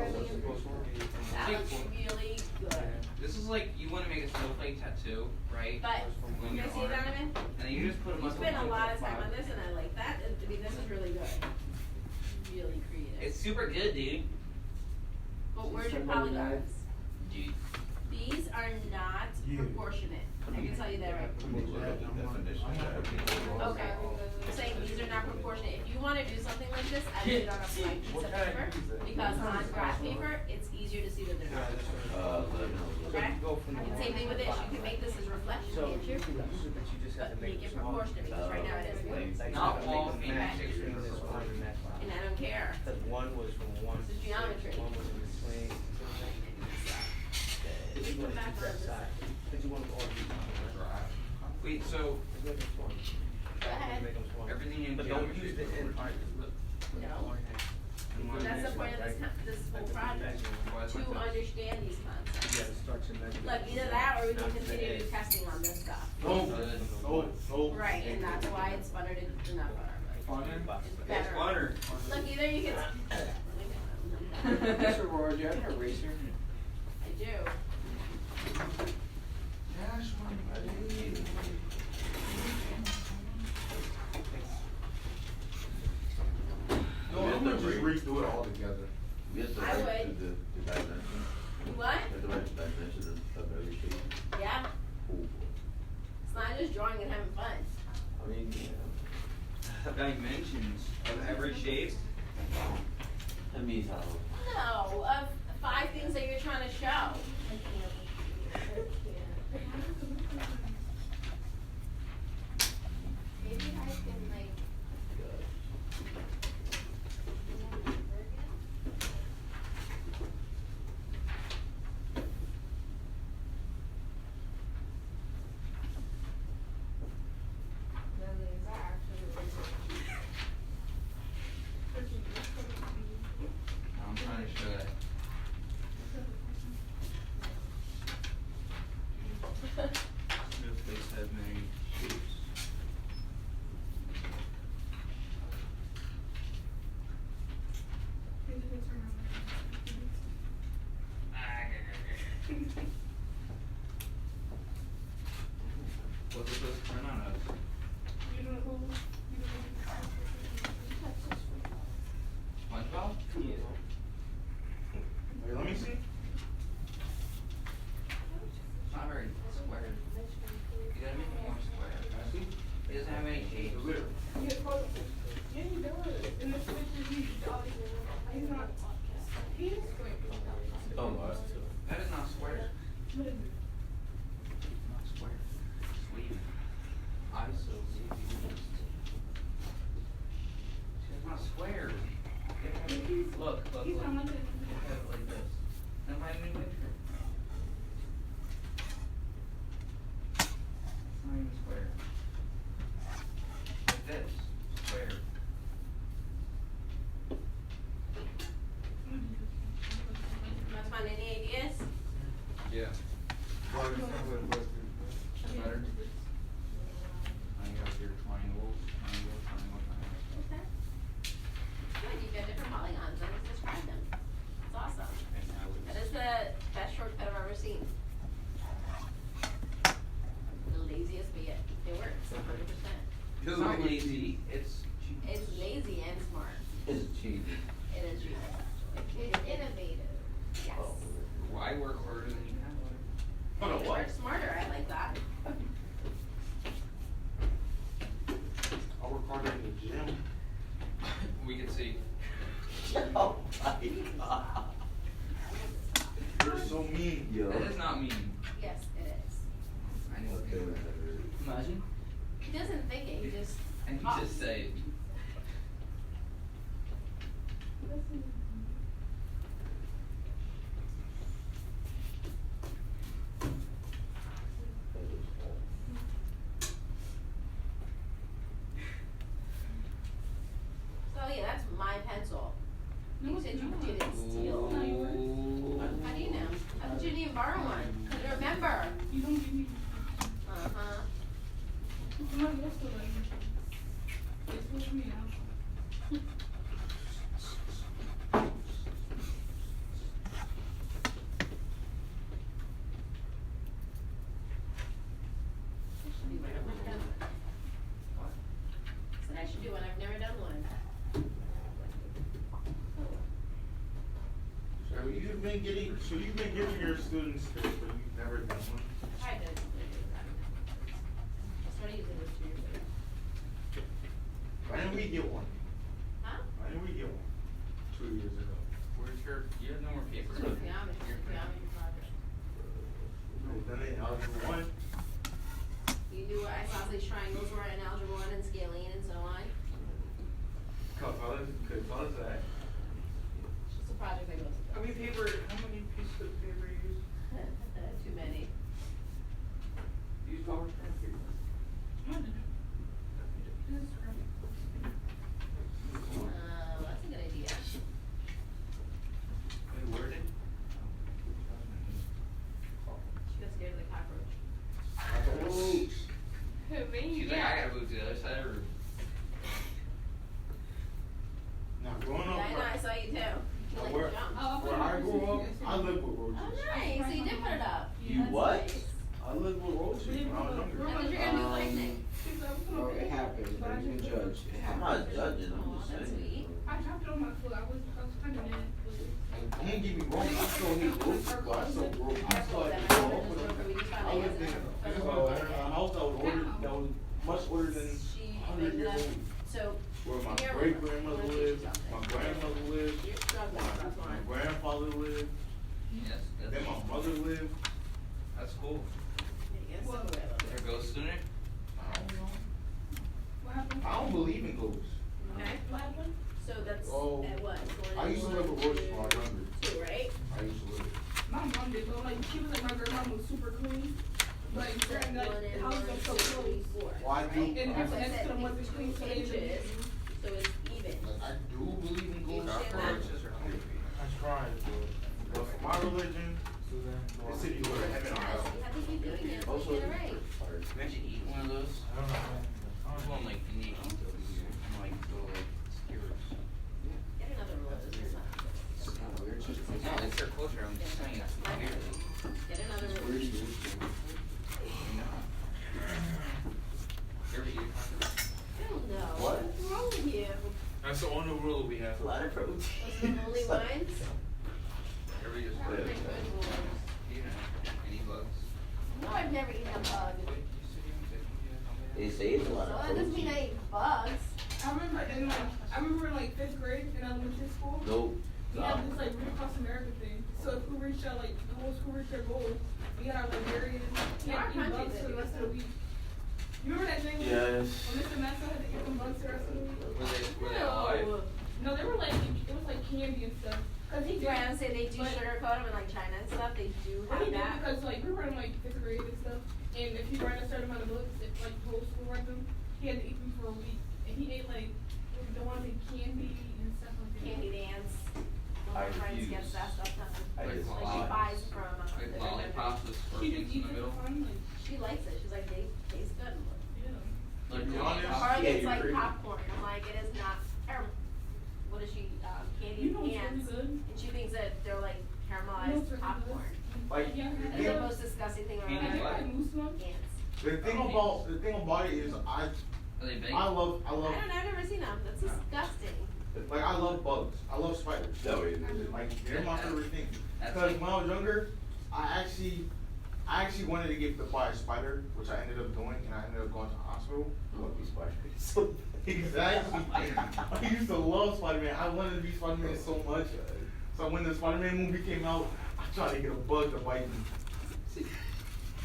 really good. This is like you want to make a snowflake tattoo, right? But When you your see, arm. Donovan? And then you just put a You bunch spent a lot of time on this, and I like that. I mean, this is really good. Really creative. It's super good, dude. But where's your polygons? Dude. These are not proportionate. I can tell you that right. Okay. I'm saying these are not proportionate. If you want to do something like this, I do it on a blank piece of paper, because on graph paper, it's easier to see that they're not proportionate. Okay? And same thing with this. You can make this as reflection, can't you? But make it proportionate, because right now it is. Not all Okay? And I don't care. Because one was from one. This is geometry. One was in between. We come back on this side. But you want all these. Wait, so Go ahead. everything in But don't geometry use the is end. No. That's the point of this whole project, to understand these concepts. Yeah, start to measure. Look, either that or we can continue to do testing on this stuff. No, Right, and that's why it's funner to, not funner, but it's better. funner. Look, either you can. Mr. Roy, do you have an eraser? I do. No, I'm gonna just redo it all together. We have to I write would. the dimension. What? We have to write the dimension of every shape. Yeah, Cool. it's not just drawing and having fun. I mean, Dimensions of every shape. that means how. No, of 5 things that you're trying to show. Maybe I can like. I'm trying to show that. Snowflakes have many shapes. What's it supposed to print on us? SpongeBob? Wait, let me see. It's not very square. You gotta make it more square. It doesn't have any shapes. Oh, that's too. That is not square. Not square. Sleeve. ISO. It's not square. Look. Look at it like this. Now find a new picture. It's not even square. Like this. Square. Must find any ideas? Yeah. Better. Now you have your triangles, triangle, triangle, triangle. Okay. Good, you've got different polygons, let us describe them. It's awesome. And now That is the best shortcut I've ever seen. not lazy. It's lazy and smart. It's cheesy. It is genius, actually. It's innovative. Yes. why work harder than you have to? And you work smarter, I like that. I work harder in the gym. We can see. Oh my god. You're so mean. Yo. That is not mean. Yes, it is. I know. Okay, Imagine. He doesn't think it, he just And you talks. just say it. So yeah, that's my pencil. You said you didn't steal. How do you know? How did you didn't even borrow one? You remember? You don't give me. Uh-huh. No, you're still like. It's supposed to be now. Should be one. I've never done one. Said I should do one. I've never done one. So you've been giving your students tips, but you've never done one. I did. I started using this 2 years ago. Why didn't we get one? Huh? Why didn't we get one? 2 years ago. Where's your? You have no more paper. It's a geometry project. We've done it in algebra 1. You knew what isosceles triangles were in algebra 1 and scaling and so on. Could tell us that. It's just a project that goes. How many pieces of paper you use? Too many. Use PowerPoint paper. That's a good idea. Hey, where did? She got scared of the cockroach. Oops. She's like, I gotta move to the other side of the room. Now, growing Yeah, up, I know, I saw you too. You like where, jump. where I grew up, I lived with roaches. Oh, nice. So you did put it up. You That's what? nice. I live with roaches. When I was younger. I thought you were gonna do lightning. Oh, it happened. Don't even judge. It I'm happened. not judging, I'm Oh, just that's saying. sweet. I dropped it on my foot. I was kind of mad. Don't get me wrong, I still hate roaches, but I still grow. I still like to grow up with them. I lived in a house that was much older than She 100 ended years up, old. so. Where my here, great grandmother I'm gonna teach you lived, something. my grandmother lived, You're struggling, that's my fine. grandfather lived, Yes. then my mother lived. That's cool. Yes, so we're a little You're a ghost student? I don't know. What happened? I don't believe in ghosts. Okay. What happened? So that's Oh, at what? I used to live with roaches when I was younger. 2, right? I used to live. My mom did, but like she was like my grandma was super clean. But certain like the house was so close. 4. Well, I do. And the That's person what I next to said, them wasn't clean, so they didn't. inches, so it's even. Like, I do believe in ghosts. Cockroaches are creepy. I tried, but for my religion, the city where heaven on Yes, earth. you have to keep doing it. Also, Get it right. Imagine eating one of those. I don't know. I'm going like in the eat those. I'm like go like skewers. Get another roll of this. It's not. No, it's their culture. I'm just saying it's weird. Get another roll. You know. You ever eat a cockroach? I don't know. What? What's wrong with you? That's the only rule we have. A lot of protein. Those are the only ones? Ever just They're pretty good rules. any bugs? No, I've never eaten a bug. They say it's a lot So of that doesn't mean protein. I eat bugs. I remember in like 5th grade in elementary school. Nope. We had this like read across America thing. So if we reached out like the whole school reached their goals, we had our librarian can't eat bugs for the rest of the week. You remember that thing? Yes. When Mr. Massa had to eat some bugs the rest of the week? Were they alive? No, they were like it was like candy and stuff. Cause he did. Yeah, I would say they do but- sugarcoat them in like China and stuff. They do But he have did that. because like we were in like 5th grade and stuff, and if he read a certain amount of books, if like the whole school read them, he had to eat them for a week, and he ate like the ones in candy and stuff like that. Candy dance. One I of my friends refuse. gets that stuff done. I Like just she buys from Like the lollipops with She just scorpions in eats the it middle. for fun, like She likes it. She's like, they taste good. yeah. Like To be honest, Harley, yeah, it's you're like crazy. popcorn. I'm like, it is not. What is she? Candy You know what's really cans. good? And she thinks that they're like You know caramelized what's really popcorn. Like, Yeah, the That's thing, the most disgusting thing I've Candy ever what? had. Like moose ones. Ants. the thing about it is, Are they big? I don't know, I've never seen them. That's disgusting. Like, I love bugs. I love spiders. No, it Like, they're my favorite thing. That's Because like- when I was younger, I actually wanted to get bit by a spider, which I ended up doing, and I ended up going to the hospital. So, exactly. I used to love Spider-Man. I wanted to be Spider-Man so much. So when the Spider-Man movie came out, I tried to get a bug to bite me.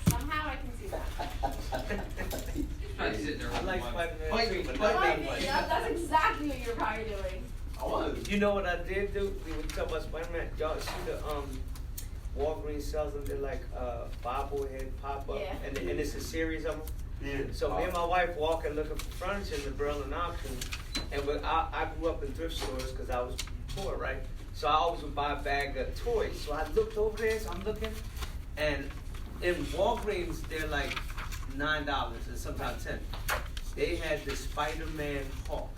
Somehow I can see that. I sit there I with like one. Spider-Man too, but Well, not that yeah, much. that's exactly what you're probably doing. I was. You know what I did do? When you talk about Spider-Man, y'all see the Walgreens sells them. They're like bobblehead pop up, Yeah. and it's a series of them. Yeah. So me and my wife walking looking for furniture in the Berlin auction, and I grew up in thrift stores because I was poor, right? So I always would buy a bag of toys. So I looked over there, so I'm looking, and in Walgreens they're like $9 and sometimes $10. They had the Spider-Man Hulk,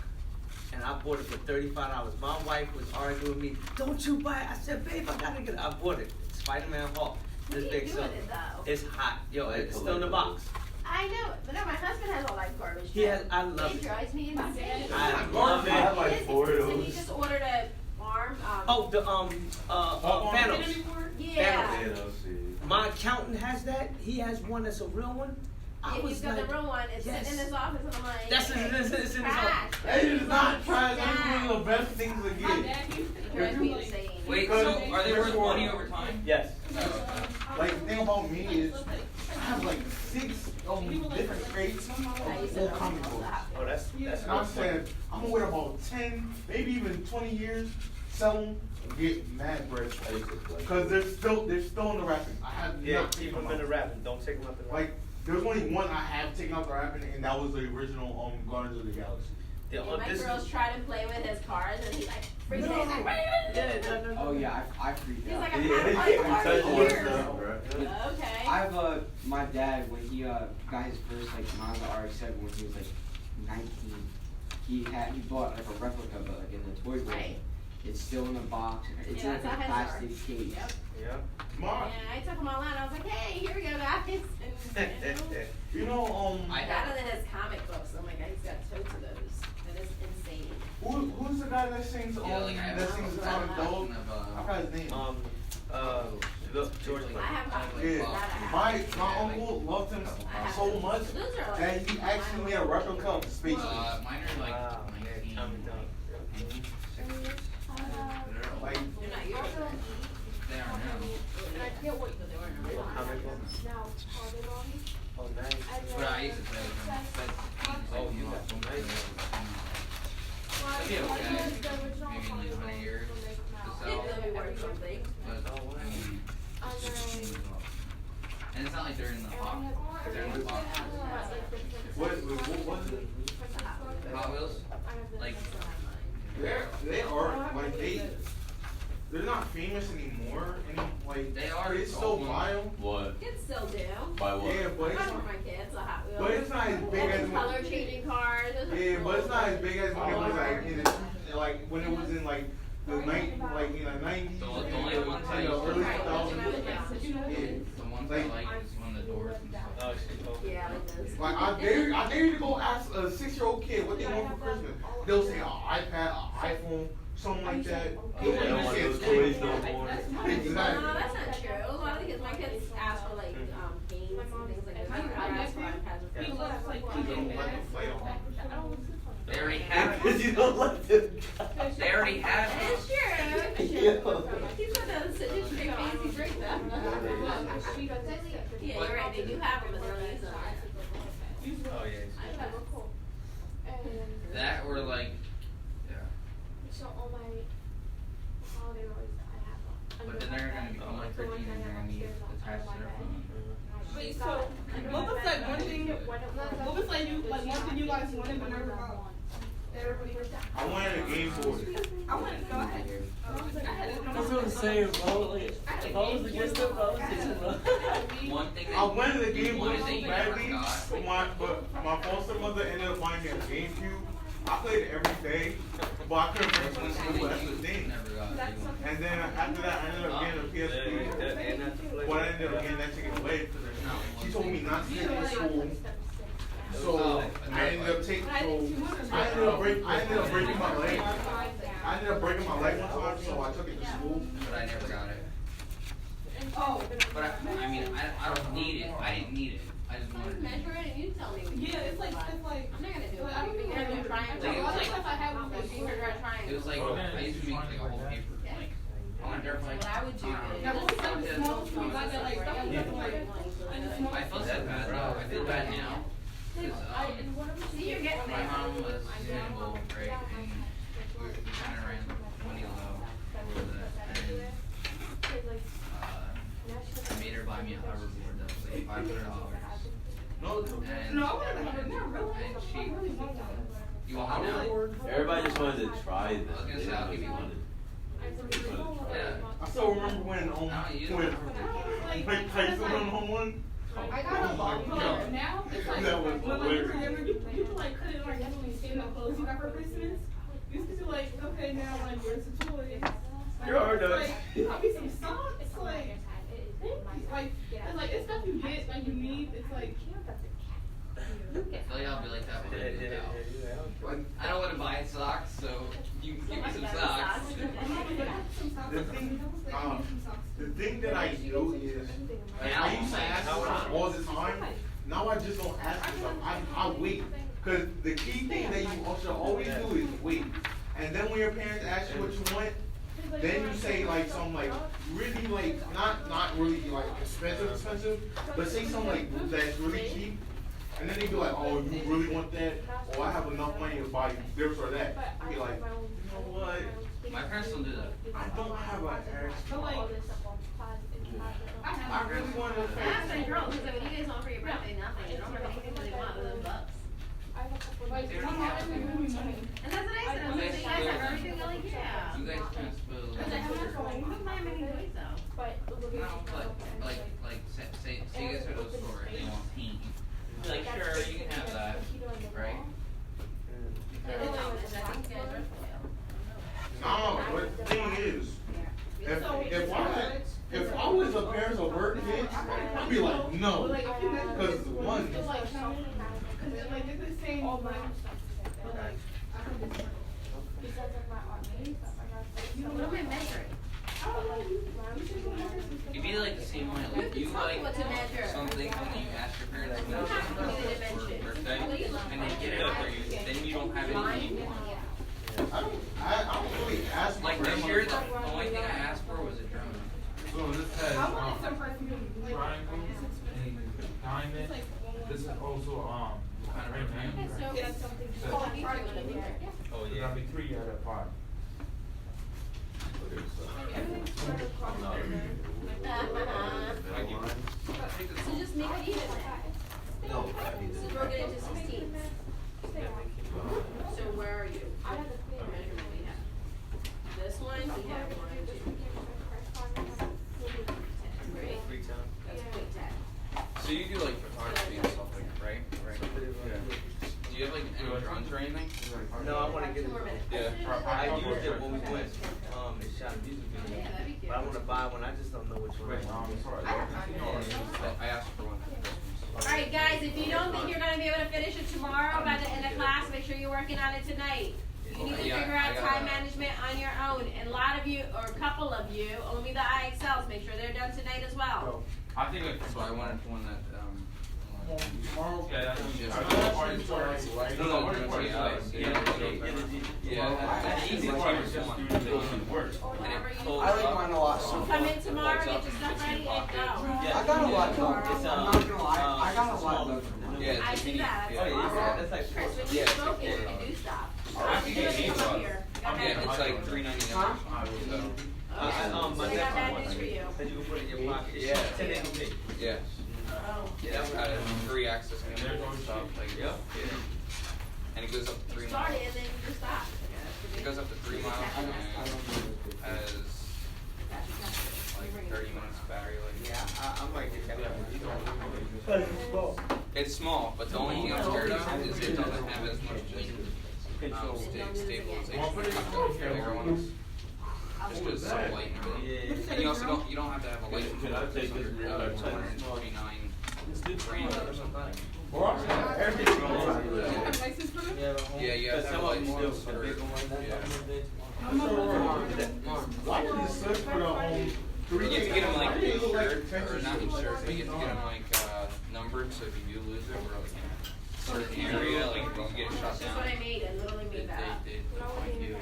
and I bought it for $35. My wife was arguing with me, "Don't you buy it?" I said, "Babe, I gotta get it." I bought it. Spider-Man Hulk. What are you big, doing it though? it's hot, yo. It's still in the box. I know, but no, my husband has all that garbage. He has. I love It it. drives me insane. I love it. I have like He is 4 of expensive. those. He just ordered a farm. Oh, the Thanos. Yeah. Thanos. My accountant has that. He has one that's a real one. I Yeah, was he's got like, the real one. It's yes. sitting in his office, and I'm like, That's okay, it's in his trash. office. That is not trash. That's one of the best things to get. It drives me insane. Wait, so are they worth money over time? Yes. Like, the thing about me is, I have like 6 different crates of old comic books. Oh, that's. And I said, I'm gonna wait about 10, maybe even 20 years, sell them, and get mad bread. Because they're still in the wrapping. I have Yeah, not keep taken them in the wrapping. Don't take them out the wrapping. Like, there's only one I have taken out the wrapping, and that was the original Guardians of the Galaxy. Yeah, Yeah, my girls try to play with his cars, and he like freaks No. out. He's like, Oh yeah, I freaked He's out. like, I've had my car for years. Okay. I have my dad when he got his first like Mazda RX-7 when he was like 19. He bought like a replica, but like in the toy world. Right. It's still in a box. It's Yeah, in like that's a how his plastic are. case. Yep. Yeah. Mom, And I took them all out. I was like, hey, here we go, guys. And, you know, rather than his comic books, oh my god, he's got totes of those. That is insane. who's the guy that sings Yeah, like, I that have sings a Atomic Dog? collection of, I forgot his name. Look, George. I have copies. Yeah, That I have. my uncle loved him so much Those are like that he actually made a replica of the space. Mine are like Wow. 19. Like, They're not yours. They are now. And I forget what they were. Comic book. Oh, nice. But I used to play with them. But Oh, you got some nice it'd be okay. Maybe in like 20 years to sell. They'll be worth something. But I mean, and it's not like they're in the box. They're in the box. what was it? Hot Wheels, like They are like they're not famous anymore. Like they are. it's so wild. What? Kids still do. By what? Yeah, but I it's want my kids a Hot Wheels. but it's not as big as color changing cars. yeah, but it's not as big as when it was like in the, like when it was in like the '90s. The only ones I in the used to early like, 2000s. the ones I like is when the doors and stuff. Yeah, like this. Like I dare you to go ask a 6-year-old kid what they want for Christmas. They'll say an iPad, an iPhone, something like that. They don't want those toys no more. Exactly. No, that's not true. A lot of the kids, my kids ask for like games and things like that. I ask for iPads. They don't let them play on. They already have You it. don't like them. They already have it. It's true. He's got those such a big fancy drink though. Yeah, you're right. They do have them, but they don't use them. Oh yeah. That or like, yeah. So all my holiday rolls I have. But then they're gonna be only 13 and they're gonna be attached to their phone. Wait, so what was like one thing? What was like one thing you guys wanted but never got? I wanted a Game Boy. I wanted to go ahead. I feel the same, bro. Like, if I was against them, I was against them, bro. One thing I wanted a Game Boy wanted that so you never badly, got. but my foster mother ended up buying me a GameCube. I played it every day, but I couldn't bring it to One school. thing That's that the you thing. never got. And then after that, I ended up getting a PSP. But I ended up getting that taken away because she told me not to take it to school. So I ended up taking breaking my leg. I ended up breaking my leg one time, so I took it to school. But I never got it. But I mean, I don't need it. I didn't need it. I just wanted to Measure it and you tell me. Yeah, it's like I'm not gonna do it. I don't You're gonna do a triangle. Like, it was like- Stuff I have with finger or a triangle. It was like I used to make like a whole paper. Like on there, like What I would do is I felt that bad though. I feel bad now. See, you're getting My there. mom was single, right? And we kind of ran money low over the I made her buy me a hoverboard that was like $500. And, and she, you want one now? Everybody just wanted to try this. I was gonna say, I'll give you one. Yeah. I still remember when Mike Tyson went home one. I got a long but now it's like That was when hilarious. remember you could like cut it like when stand up clothes you got for Christmas. You used to do like, okay, now like where's the toy? You're hard to- Like you got me some socks, like it's like it's stuff you get like you need. It's like I feel like I'll be like that when I move out. I don't want to buy socks, so you can give me some socks. The thing that I do is, I used to ask all the time. Now I just don't ask for stuff. I wait. Because the key thing that you should always do is wait. And then when your parents ask you what you want, then you say like something like really like not really like expensive, but say something like that's really cheap. And then they be like, oh, you really want that? Oh, I have enough money to buy this or that. You be like, you know what? My parents don't do that. I don't have an extra. I really want to. I asked my girls, because when you guys want for your birthday, nothing. They don't have anything that they want other than bucks. They already have it. And that's what I said. I was like, you guys have everything? They're like, yeah. You guys can spill. I was like, I'm not going. You don't buy many toys though. No, but like say you guys go to the store and they want paint. Be like, sure, you can have that, right? No, but the thing is, if I was a parent of work kids, I'd be like, no, because one. like it's the same all my What am I measuring? It'd be like the same way. Like you like What to measure? something and then you ask your parents for a birthday and they get it for you. Then you don't have anything you want. I don't really ask Like my this year, the grandma. only thing I asked for was a drone. So this has I wanted some perfume. triangle and diamond. This is also Kind of rectangle. So, Oh So that'll be 3 out of 5. So just make it even then. No, So broke it into 16. So where are you? What measurement we have? This one, we have 1, 2, 3, 10, right? That's 0.10. So you do like photography and stuff like that, right? Right. Yeah. Do you have like any drones or anything? No, I want to get it. Yeah. I used it when we went and shot a music video. Yeah, that'd be cute. But I want to buy one. I just don't know which one. I asked for one. Alright guys, if you don't think you're gonna be able to finish it tomorrow by the end of class, make sure you're working on it tonight. You need to Yeah, figure out I got time that. management on your own. And a lot of you, or a couple of you, only the IXLs, make sure they're done tonight as well. I think like So I wanted one that Tomorrow. yeah, that's I know party starts, right? No, party starts. that's easy. I like mine a lot. Come in tomorrow, get your stuff ready, and go. Yeah. I got a lot done. It's, I'm not gonna lie. I got a lot done. Yeah, I it's see mini. that, Yeah, that's awesome. That's like Chris, when Yeah, you it's smoke it, you like can do stuff. I You can can get come it. here. Yeah, it's like $3.99. So. So my we got next bad one. news for you. That you can put in your pocket. Yeah. 10 MP. Yeah. Oh. Yeah, it's got a 3 axis camera and stuff. Like, Yep. Yeah. And it goes up to 3 Start miles. it and then you just stop. It goes up to 3 miles and has like 30 minutes battery life. Yeah, I might get that. It's small, but the only thing I'm scared of is it doesn't have as much stabilization as the bigger ones. Just because it's so light and everything. And you also don't have to have a license. It's under 249 Let's do training or something. Everything's going on. Yeah, you have to have a license or, Why do you search for the You get to get them like insured, or not insured, but you get to get them like numbered, so if you do lose it, we're like in a certain area, like if you get shot That's down, what I made, I literally made that. they find you.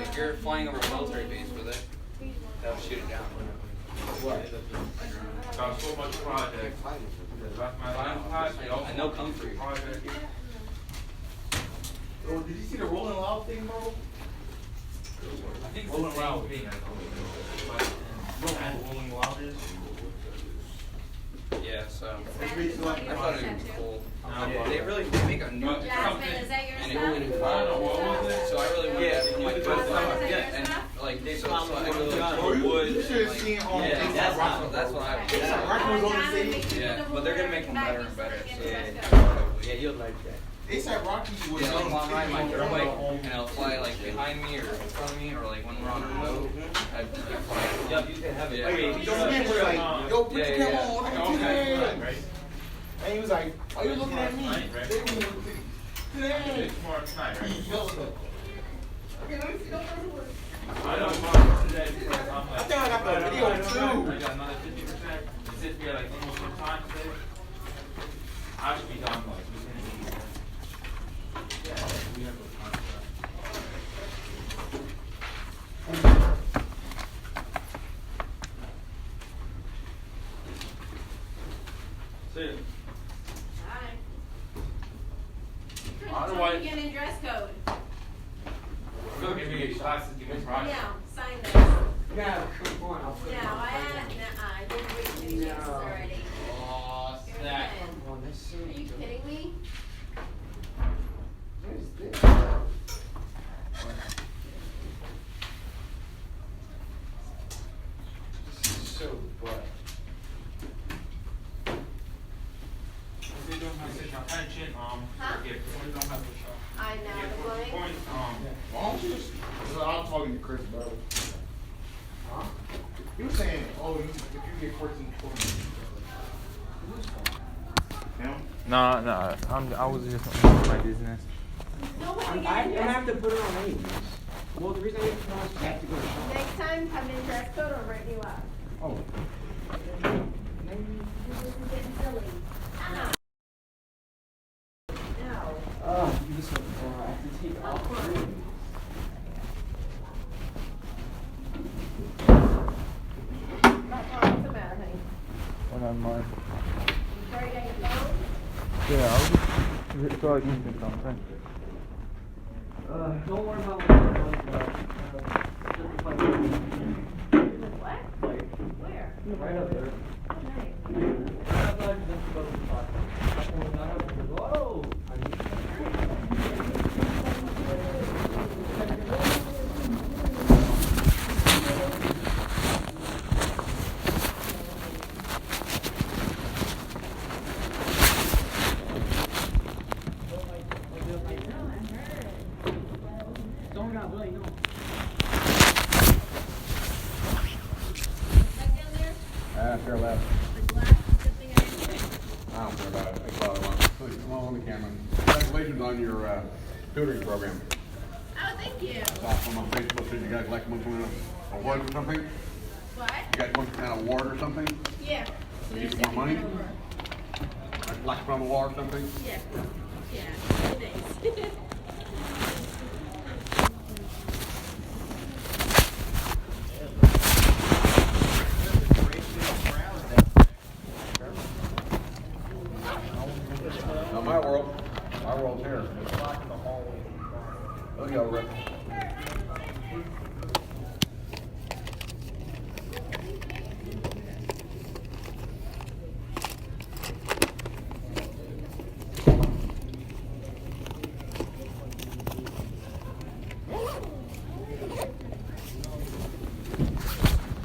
If you're flying over a military base with it, they'll shoot it down. Got so much project. Left my last class, they also And they'll come for you. project. Oh, did you see the Rolling Loud thing, bro? I think it's the same thing. Rolling Loud is. Yeah, so It's basically like I thought it was cool. Yeah. They really make a new Jasmine, is that your and stuff? it so I really wanted that for my Is birthday. that your And stuff? like they so I Oh, really wood. you should have seen on Yeah, that's what I Rocky was on the stage. Yeah, but they're gonna make them better and better. So Yeah, you'll like that. ASAP Rocky was yeah, like on while I'm riding my stage. dirt bike and I'll fly like behind me or in front of me or like when we're on a boat. I fly. Yeah, you can have it. Yeah. Hey, you don't get where like, yo, put your camera on, look at your Right. And he was like, why you looking at me? Right. They were like, "Today." It's tomorrow tonight, right? Yo, Okay, let me see. Don't go to work. I don't want today because I'm like. I think I got the video too. I got another 50%. It's just be like almost 10 times today. I should be done like within a year. Yeah, we have a contract. See you. Hi. Otherwise- Get in dress code. Look at me, classes, give me project. Yeah, sign this. Yeah, come on, I'll put No, it on. I didn't read any chances already. Oh, Here's snap. the pen. Oh, that's so Are you good. kidding me? What is this? This is so butt. They don't have such attention, Huh? forgive. They don't have such I know, the bullying. point, why don't you just, so I'm talking to Chris, bro. Huh? He was saying, oh, if you get 14 points. Him? No, I was just on my business. I have to put it on anyways. Well, the reason I have to put it on is I have to go to shop. Next time, come in dress code or write you up. Oh. This is getting silly. No. Oh, this one, I have to take off. What's the matter, honey? One on mine. You sure you got your phone? Yeah, I was just so I can do something. Don't worry about What? Where? right up there. Oh, nice. Whoa! Fair left. I don't care about it. I saw it on. Please, come on the camera. Congratulations on your tutoring program. Oh, thank you. I saw some on Facebook that you guys like some kind of award or something. What? You guys want some kind of award or something? Yeah. You need some more money? Like black from the wall or something? Yeah. Yeah. Thanks. Now my world's here. Look at Rick.